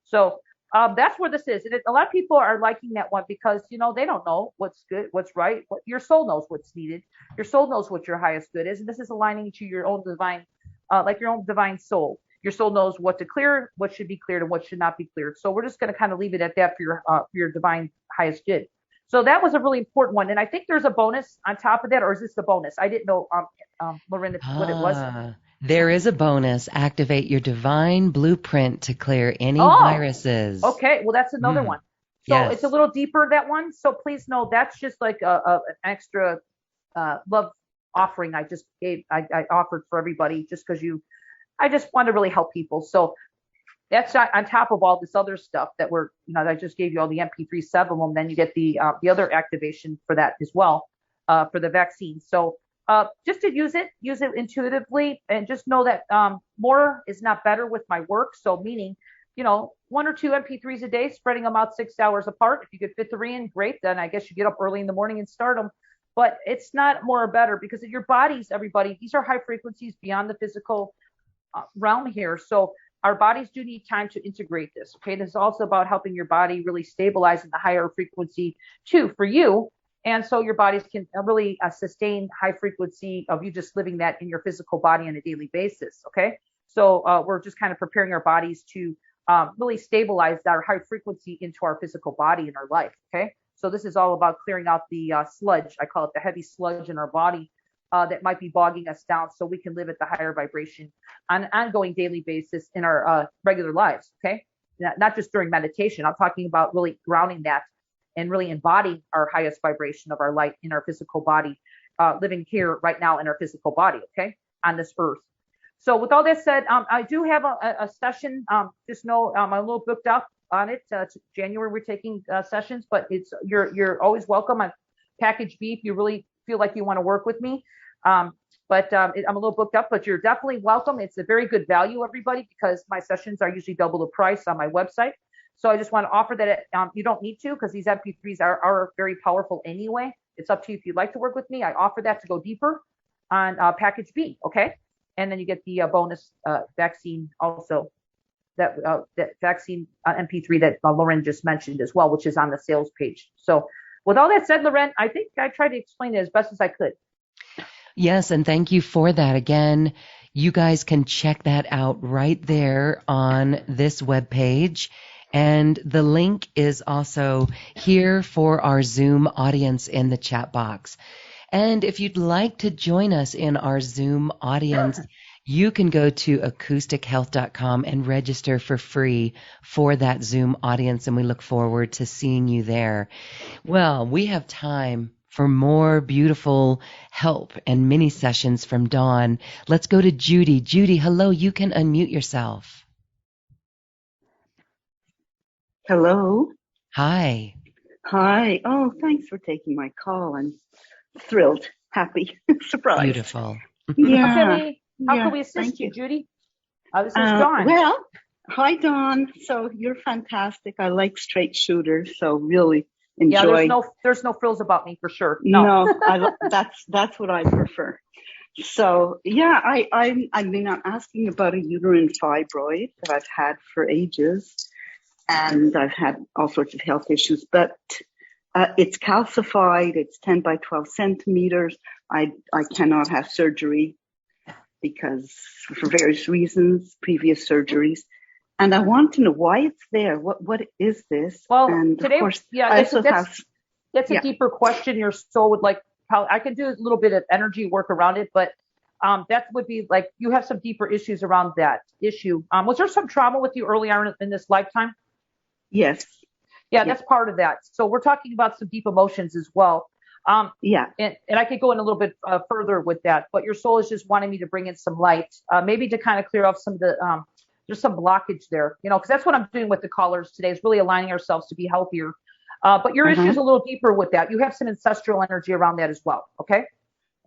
So That's where this is. And a lot of people are liking that one because, they don't know what's good, what's right. Your soul knows what's needed. Your soul knows what your highest good is. And this is aligning to your own divine, like your own divine soul. Your soul knows what to clear, what should be cleared, and what should not be cleared. So we're just going to kind of leave it at that for your divine highest good. So that was a really important one. And I think there's a bonus on top of that, or is this the bonus? I didn't know, Lauren, what it was. There is a bonus. Activate your divine blueprint to clear any viruses. Okay. Well, that's another one. So It's a little deeper, that one. So please know that's just like an extra love offering I just gave. I offered for everybody just because I just want to really help people. So that's on top of all this other stuff that I just gave you all the MP3 7 of them. Then you get the other activation for that as well, for the vaccine. So just to use it intuitively, and just know that more is not better with my work. So meaning, 1 or 2 MP3s a day, spreading them out 6 hours apart. If you could fit 3 in, great. Then I guess you get up early in the morning and start them. But it's not more or better because your bodies, everybody, these are high frequencies beyond the physical realm here. So our bodies do need time to integrate this. Okay. This is also about helping your body really stabilize in the higher frequency too for you. And so your bodies can really sustain high frequency of you just living that in your physical body on a daily basis. Okay. So we're just kind of preparing our bodies to really stabilize our high frequency into our physical body in our life. Okay. So this is all about clearing out the sludge. I call it the heavy sludge in our body that might be bogging us down so we can live at the higher vibration on an ongoing daily basis in our regular lives. Okay. Not just during meditation. I'm talking about really grounding that and really embodying our highest vibration of our light in our physical body, living here right now in our physical body. Okay. On this earth. So with all that said, I do have a session. Just know I'm a little booked up on it. January we're taking sessions, but you're always welcome on package B if you really feel like you want to work with me. But I'm a little booked up, but you're definitely welcome. It's a very good value, everybody, because my sessions are usually double the price on my website. So I just want to offer that you don't need to, because these MP3s are very powerful anyway. It's up to you if you'd like to work with me. I offer that to go deeper on package B. Okay. And then you get the bonus vaccine also, that vaccine MP3 that Lauren just mentioned as well, which is on the sales page. So with all that said, Lauren, I think I tried to explain it as best as I could. Yes, and thank you for that. Again, you guys can check that out right there on this webpage. And the link is also here for our Zoom audience in the chat box. And if you'd like to join us in our Zoom audience, you can go to acoustichealth.com and register for free for that Zoom audience, and we look forward to seeing you there. Well, we have time for more beautiful help and mini sessions from Dawn. Let's go to Judy. Judy, hello, you can unmute yourself. Hello. Hi. Hi. Oh, thanks for taking my call. I'm thrilled, happy, surprised. Beautiful. Yeah. How can we assist you, Judy? This is Dawn. Well, hi, Dawn. So you're fantastic. I like straight shooters, so really enjoy. Yeah, there's no frills about me for sure. No, that's what I prefer. So yeah, I'm asking about a uterine fibroid that I've had for ages, and I've had all sorts of health issues, but it's calcified. It's 10 by 12 centimeters. I cannot have surgery because for various reasons, previous surgeries. And I want to know why it's there. What is this? Well, and today, of course, that's a deeper question. Your soul would like. I can do a little bit of energy work around it, but that would be like you have some deeper issues around that issue. Was there some trauma with you early on in this lifetime? Yes. Yeah, that's part of that. So we're talking about some deep emotions as well. And I could go in a little bit further with that, but your soul is just wanting me to bring in some light, maybe to kind of clear off some of the, there's some blockage there, because that's what I'm doing with the callers today is really aligning ourselves to be healthier. But your issue is a little deeper with that. You have some ancestral energy around that as well. Okay.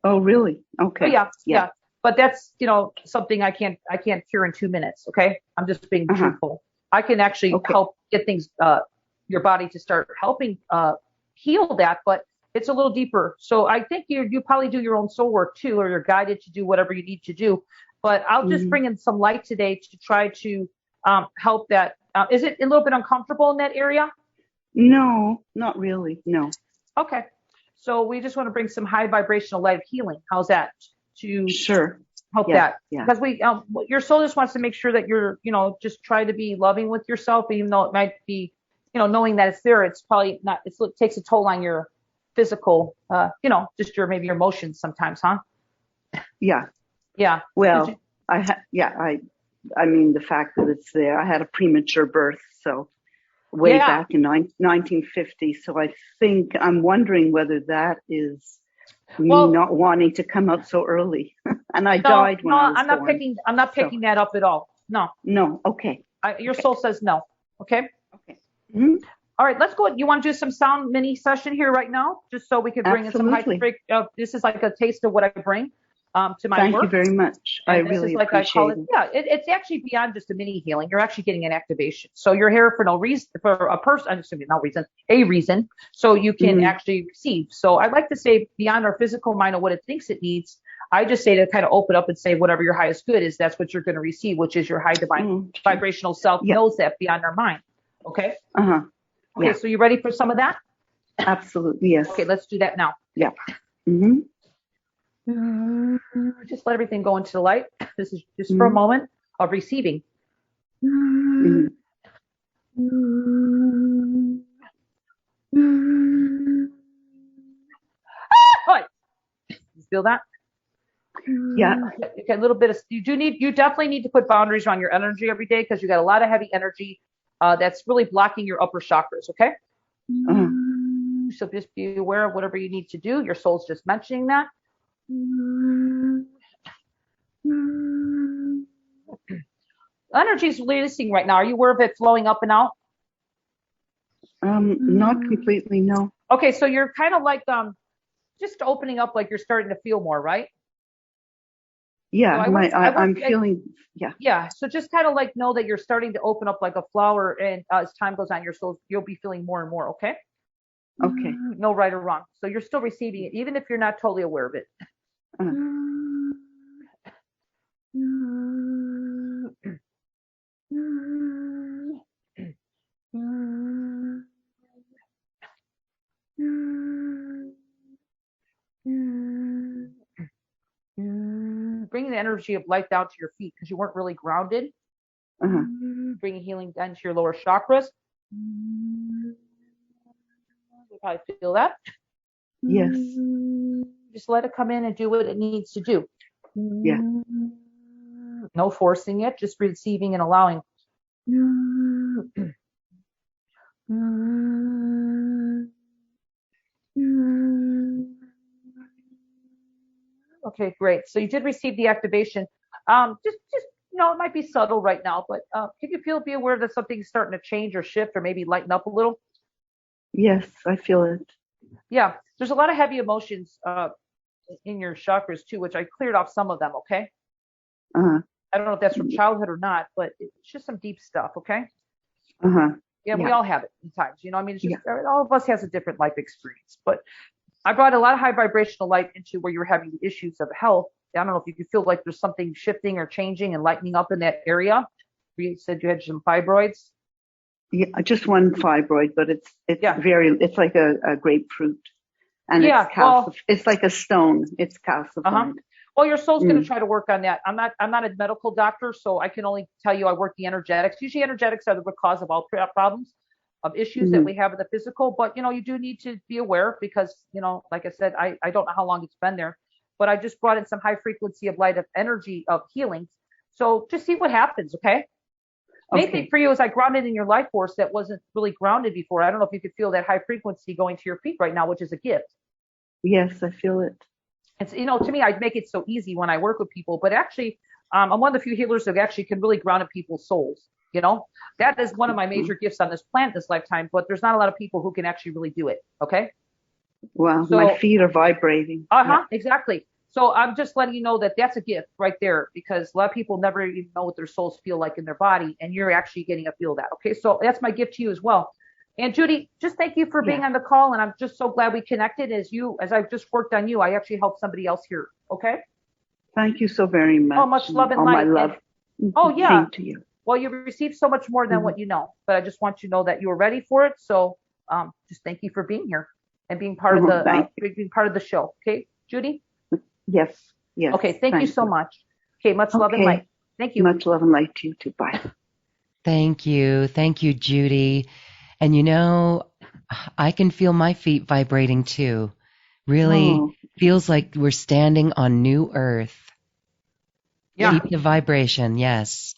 Oh, really? Okay. Oh, yeah. But that's, something I can't cure in 2 minutes. Okay. I'm just being truthful. I can actually help get things, your body to start helping heal that, but it's a little deeper. So I think you probably do your own soul work too, or you're guided to do whatever you need to do. But I'll just bring in some light today to try to help that. Is it a little bit uncomfortable in that area? No, not really. No. Okay. So we just want to bring some high vibrational light of healing. How's that? To Sure. help that. Because your soul just wants to make sure that you're, just try to be loving with yourself, even though it might be, knowing that it's there, it's probably not, it takes a toll on your physical, just maybe your emotions sometimes, huh? Yeah. Yeah. Well, I mean, the fact that it's there, I had a premature birth, so way back in 1950. So I think I'm wondering whether that is me not wanting to come out so early. And I died when I was born. I'm not picking that up at all. No. No. Okay. Your soul says no. Okay. Okay. Mm-hmm. All right, let's go. You want to do some sound mini session here right now, just so we can bring in some high frequency. This is like a taste of what I bring to my work. Thank you very much. I really appreciate it. Yeah, it's actually beyond just a mini healing. You're actually getting an activation. So you're here for no reason, for a person. A reason. So you can actually receive. So I'd like to say beyond our physical mind and what it thinks it needs. I just say to kind of open up and say whatever your highest good is, that's what you're going to receive, which is your high divine vibrational self knows that beyond our mind. Okay. Okay, so you ready for some of that? Absolutely, yes. Okay, let's do that now. Yeah. Just let everything go into the light. This is just for a moment of receiving. You feel that? Yeah. Okay, a little bit of, you definitely need to put boundaries around your energy every day, because you got a lot of heavy energy that's really blocking your upper chakras, okay? So just be aware of whatever you need to do. Your soul's just mentioning that. Energy's releasing right now. Are you aware of it flowing up and out? Not completely, no. Okay, so you're kind of like just opening up, like you're starting to feel more, right? Yeah, so I'm feeling, yeah. Yeah, so just kind of like know that you're starting to open up like a flower, and as time goes on, you'll be feeling more and more, okay? Okay. No right or wrong. So you're still receiving it, even if you're not totally aware of it. Bringing the energy of light down to your feet, because you weren't really grounded. Bringing healing down to your lower chakras. You probably feel that. Yes. Just let it come in and do what it needs to do. Yeah. No forcing it, just receiving and allowing. Okay, great. So you did receive the activation. Just it might be subtle right now, but can you be aware that something's starting to change or shift or maybe lighten up a little? Yes, I feel it. Yeah, there's a lot of heavy emotions in your chakras too, which I cleared off some of them. Okay. I don't know if that's from childhood or not, but it's just some deep stuff. Okay. Yeah, we all have it sometimes. It's just all of us has a different life experience. But I brought a lot of high vibrational light into where you're having issues of health. I don't know if you could feel like there's something shifting or changing and lightening up in that area. You said you had some fibroids. Yeah, just one fibroid, but it's like a grapefruit, and it's like a stone. It's calcified. Well, your soul's going to try to work on that. I'm not a medical doctor, so I can only tell you I work the energetics. Usually energetics are the root cause of all problems, of issues that we have in the physical. But, you do need to be aware because, like I said, I don't know how long it's been there, but I just brought in some high frequency of light of energy of healing. So just see what happens. Okay. Main thing for you is I grounded in your life force that wasn't really grounded before. I don't know if you could feel that high frequency going to your feet right now, which is a gift. Yes, I feel it. It's, to me, I make it so easy when I work with people, but actually, I'm one of the few healers that actually can really ground in people's souls. That is one of my major gifts on this planet this lifetime, but there's not a lot of people who can actually really do it. Okay. Wow. So, my feet are vibrating. Exactly. So I'm just letting you know that that's a gift right there, because a lot of people never even know what their souls feel like in their body, and you're actually getting to feel that. Okay. So that's my gift to you as well. And Judy, just thank you for being on the call. And I'm just so glad we connected as I've just worked on you. I actually helped somebody else here. Okay. Thank you so very much. Oh, much love and light. My love. Same to you. Well, you received so much more than what you know, but I just want you to know that you were ready for it. So just thank you for being here and being part of the show. Okay, Judy? Yes. Yes. Okay, thank you so much. Okay, much love and light. Thank you. Much love and light to you too. Bye. Thank you. Thank you, Judy. And I can feel my feet vibrating too. Really feels like we're standing on new earth. Yeah. Keep the vibration. Yes.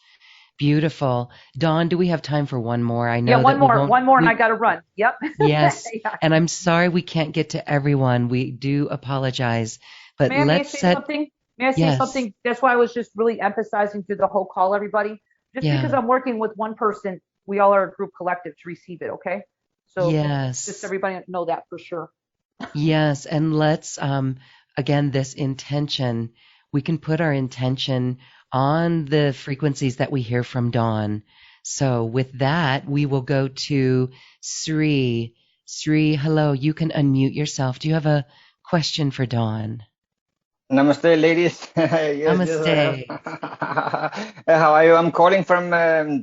Beautiful. Dawn, do we have time for one more? I know. Yeah, one more, and I got to run. Yep. Yes. Yeah. And I'm sorry we can't get to everyone. We do apologize. But May I say something? May I say Yes. something? That's why I was just really emphasizing through the whole call, everybody. Just because I'm working with one person, we all are a group collective to receive it, okay? So just everybody know that for sure. Yes, and let's, again, this intention, we can put our intention on the frequencies that we hear from Dawn. So with that, we will go to Sri. Sri, hello, you can unmute yourself. Do you have a question for Dawn? Namaste, ladies. Yes, Namaste. How are you? I'm calling from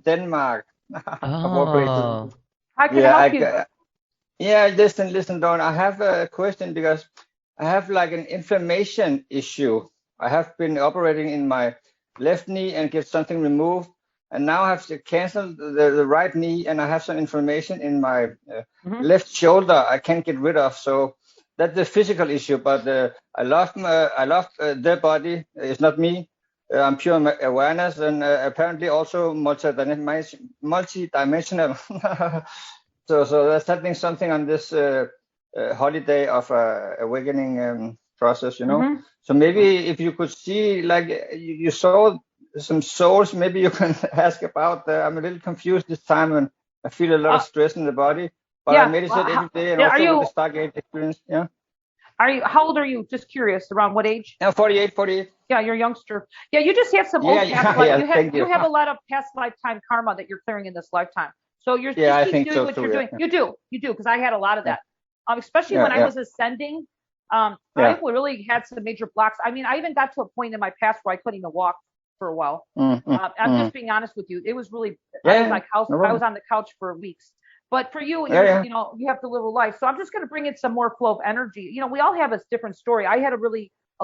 Denmark. Oh. How can I help you? Listen, Dawn. I have a question because I have like an inflammation issue. I have been operating in my left knee and get something removed, and now I have to cancel the right knee, and I have some inflammation in my left shoulder I can't get rid of. So that's the physical issue, but I love their body. It's not me. I'm pure awareness, and apparently also multi-dimensional. So that's happening something on this holiday of awakening process, So maybe if you could see, like you saw some souls, maybe you can ask about. I'm a little confused this time, and I feel a lot of stress in the body. But I meditate every day, and also with the Stargate experience. Yeah. How old are you? Just curious. Around what age? 48. Yeah, you're a youngster. Yeah, you just have some old past life. You have a lot of past lifetime karma that you're clearing in this lifetime. So you're just keep doing what you're doing. You do, because I had a lot of that. Especially when I was ascending. I really had some major blocks. I mean, I even got to a point in my past where I couldn't even walk for a while. I'm just being honest with you. It was really, I was on the couch for weeks. But for you, you have to live a life. So I'm just going to bring in some more flow of energy. We all have a different story. I had a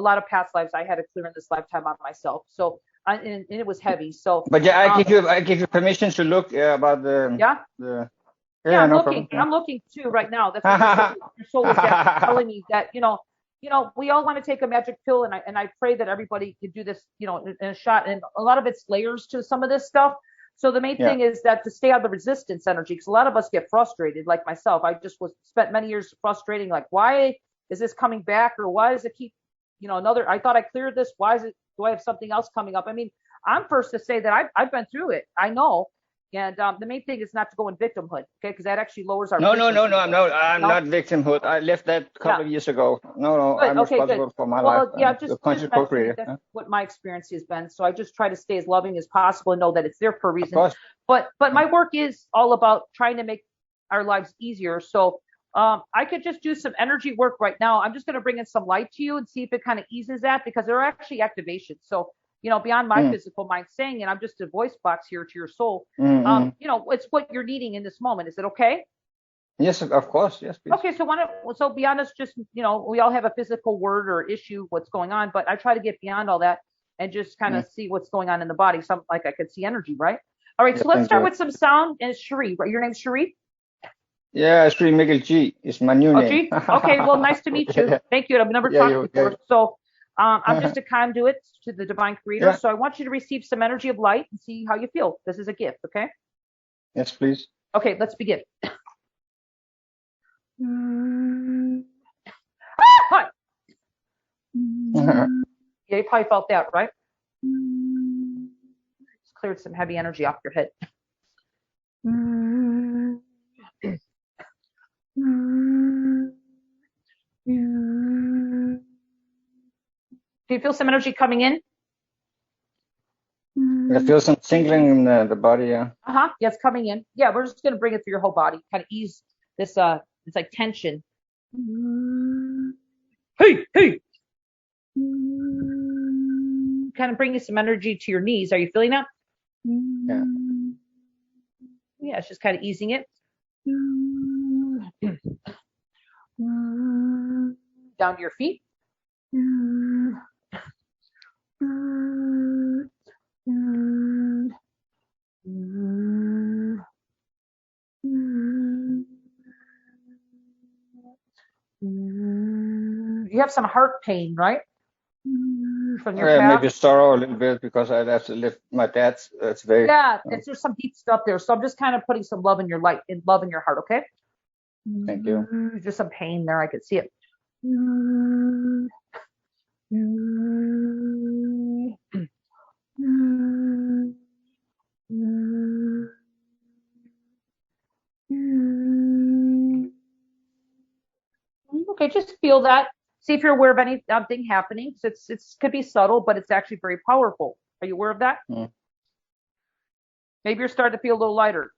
lot of past lives I had to clear in this lifetime on myself. So, and it was heavy. So, but I give you permission to look about the. I'm looking too right now. That's what your soul is telling me that we all want to take a magic pill, and I pray that everybody can do this, in a shot. And a lot of it's layers to some of this stuff. So the main thing is that to stay out of the resistance energy, because a lot of us get frustrated, like myself. I just spent many years frustrating, like, why is this coming back, or why does it keep, I thought I cleared this. Why is it? Do I have something else coming up? I mean, I'm first to say that I've been through it. I know. And the main thing is not to go in victimhood, okay? Because that actually lowers our. No. I'm not victimhood. I left that a couple of years ago. No. Good. I'm responsible for my life. Just that's what my experience has been. So I just try to stay as loving as possible and know that it's there for a reason. But my work is all about trying to make our lives easier. So I could just do some energy work right now. I'm just going to bring in some light to you and see if it kind of eases that, because there are actually activations. So. Beyond my physical mind saying it, I'm just a voice box here to your soul. It's what you're needing in this moment. Is it okay? Yes, of course. Yes, please. Okay, so be honest, just, we all have a physical word or issue, what's going on, but I try to get beyond all that and just kind of see what's going on in the body. Something like I could see energy, right? All right, so let's start with some sound. And it's Cherie, right? Your name's Cherie? Yeah, Cherie Miguel G is my new name. Okay, well, nice to meet you. Thank you. I've never talked before. Yeah. So I'm just a conduit to the divine creator. Yeah. So I want you to receive some energy of light and see how you feel. This is a gift, okay? Yes, please. Okay, let's begin. Hi. Yeah, you probably felt that, right? Just cleared some heavy energy off your head. Do you feel some energy coming in? I feel some tingling in the body, yeah. Yeah, it's coming in. Yeah, we're just going to bring it through your whole body, kind of ease this, it's like tension. Hey! Kind of bring you some energy to your knees. Are you feeling that? Yeah. Yeah, it's just kind of easing it. Down to your feet. You have some heart pain, right? From your past? Maybe sorrow a little bit because I have to lift my dad's. That's very. Yeah, there's some deep stuff there. So I'm just kind of putting some love in your light, and love in your heart. Okay. Thank you. Just some pain there. I could see it. Okay, just feel that. See if you're aware of anything happening. It's could be subtle, but it's actually very powerful. Are you aware of that? Maybe you're starting to feel a little lighter.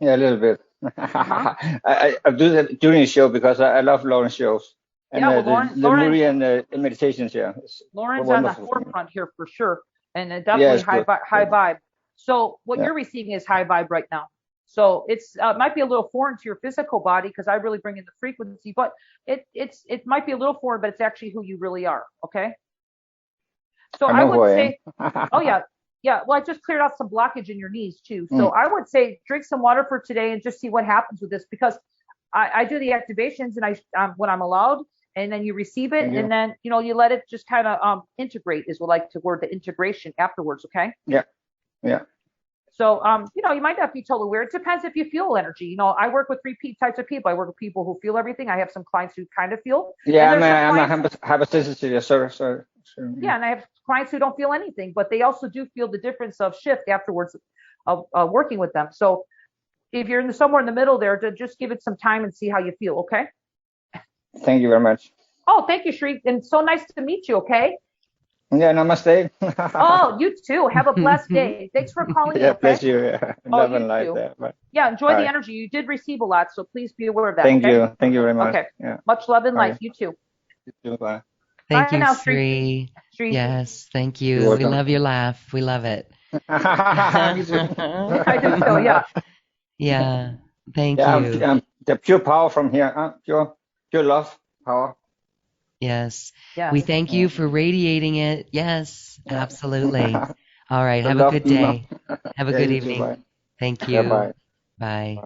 Yeah, a little bit. I do that during the show because I love Lauren's shows. And the movie and the meditations, yeah. Lauren's on the forefront here for sure. And definitely high vibe. So what you're receiving is high vibe right now. So it might be a little foreign to your physical body because I really bring in the frequency, but it might be a little foreign, but it's actually who you really are. Okay. So I would say, oh yeah. Yeah. Well, I just cleared out some blockage in your knees too. So I would say drink some water for today and just see what happens with this because I do the activations and when I'm allowed, and then you receive it and then, you let it just kind of integrate is what I like to word the integration afterwards. Okay. Yeah. Yeah. So, you might not be totally aware. It depends if you feel energy. I work with three types of people. I work with people who feel everything. I have some clients who kind of feel. Yeah, I'm a sensitive. Sorry. Yeah, and I have clients who don't feel anything, but they also do feel the difference of shift afterwards of working with them. So if you're somewhere in the middle there, to just give it some time and see how you feel, okay? Thank you very much. Oh, thank you, Shri. And so nice to meet you, okay? Yeah, namaste. Oh, you too. Have a blessed day. Thanks for calling in. Yeah, okay? bless you. Yeah. Love and light there. But... Yeah, enjoy the energy. You did receive a lot, so please be aware of that. Thank you. Thank you very much. Okay. Yeah. Much love and life. You too. You too. Bye. Thank you, now, Sri. Yes, thank you. You're We love your laugh. We love it. I do too, yeah. Yeah, thank you. The pure power from here, pure love power. Yes. We thank you for radiating it. Yes, absolutely. All right. Have a good day. Have a good evening. Too, thank you. Yeah, bye.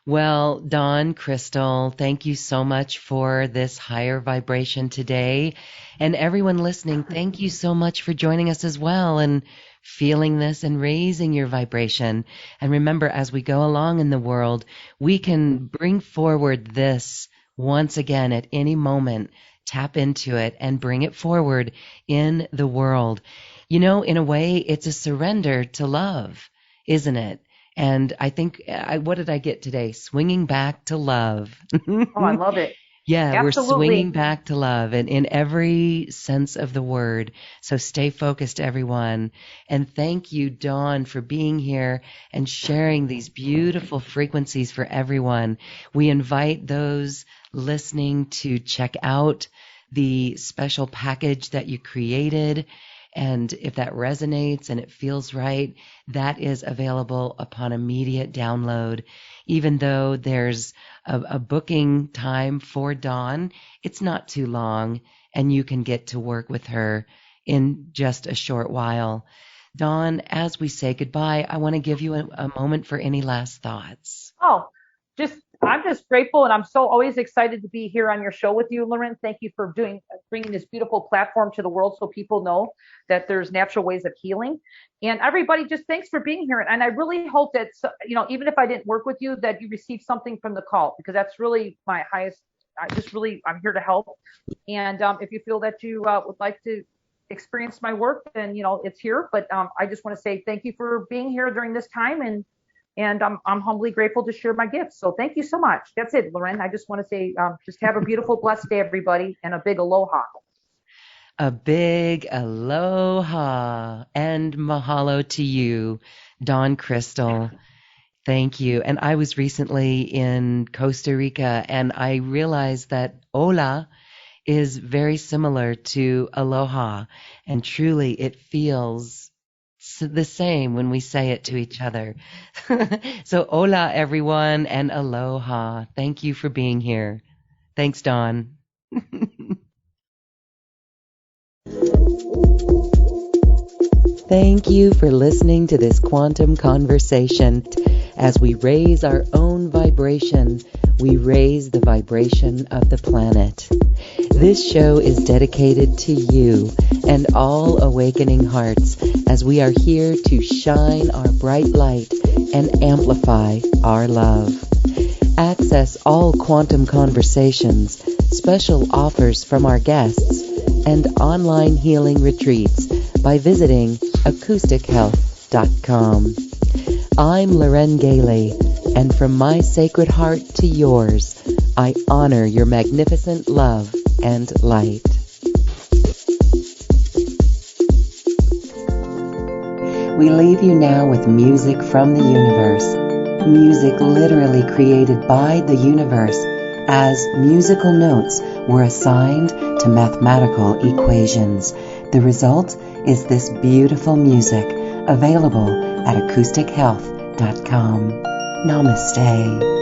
Well, Dawn, Crystal, thank you so much for this higher vibration today. And everyone listening, thank you so much for joining us as well and feeling this and raising your vibration. And remember, as we go along in the world, we can bring forward this once again at any moment. Tap into it and bring it forward in the world. In a way, it's a surrender to love, isn't it? And I think, what did I get today? Swinging back to love. Oh, I love it. Yeah, Absolutely. We're swinging back to love and in every sense of the word. So stay focused, everyone. And thank you, Dawn, for being here and sharing these beautiful frequencies for everyone. We invite those listening to check out the special package that you created. And if that resonates and it feels right, that is available upon immediate download. Even though there's a booking time for Dawn, it's not too long, and you can get to work with her in just a short while. Dawn, as we say goodbye, I want to give you a moment for any last thoughts. Oh, I'm just grateful, and I'm so always excited to be here on your show with you, Lauren. Thank you for bringing this beautiful platform to the world so people know that there's natural ways of healing. And everybody, just thanks for being here. And I really hope that, even if I didn't work with you, that you receive something from the call, because that's really my highest. I'm here to help. And if you feel that you would like to experience my work, then, it's here. But I just want to say thank you for being here during this time. And I'm humbly grateful to share my gifts. So thank you so much. That's it, Lauren. I just want to say, just have a beautiful, blessed day, everybody, and a big aloha. A big aloha and mahalo to you, Dawn Crystal. Thank you. And I was recently in Costa Rica, and I realized that hola is very similar to aloha. And truly, it feels the same when we say it to each other. So hola, everyone, and aloha. Thank you for being here. Thanks, Dawn. Thank you for listening to this quantum conversation. As we raise our own vibration, we raise the vibration of the planet. This show is dedicated to you and all awakening hearts as we are here to shine our bright light and amplify our love. Access all quantum conversations, special offers from our guests, and online healing retreats by visiting acoustichealth.com. I'm Loren Gailey, and from my sacred heart to yours, I honor your magnificent love and light. We leave you now with music from the universe. Music literally created by the universe as musical notes were assigned to mathematical equations. The result is this beautiful music available at acoustichealth.com. Namaste.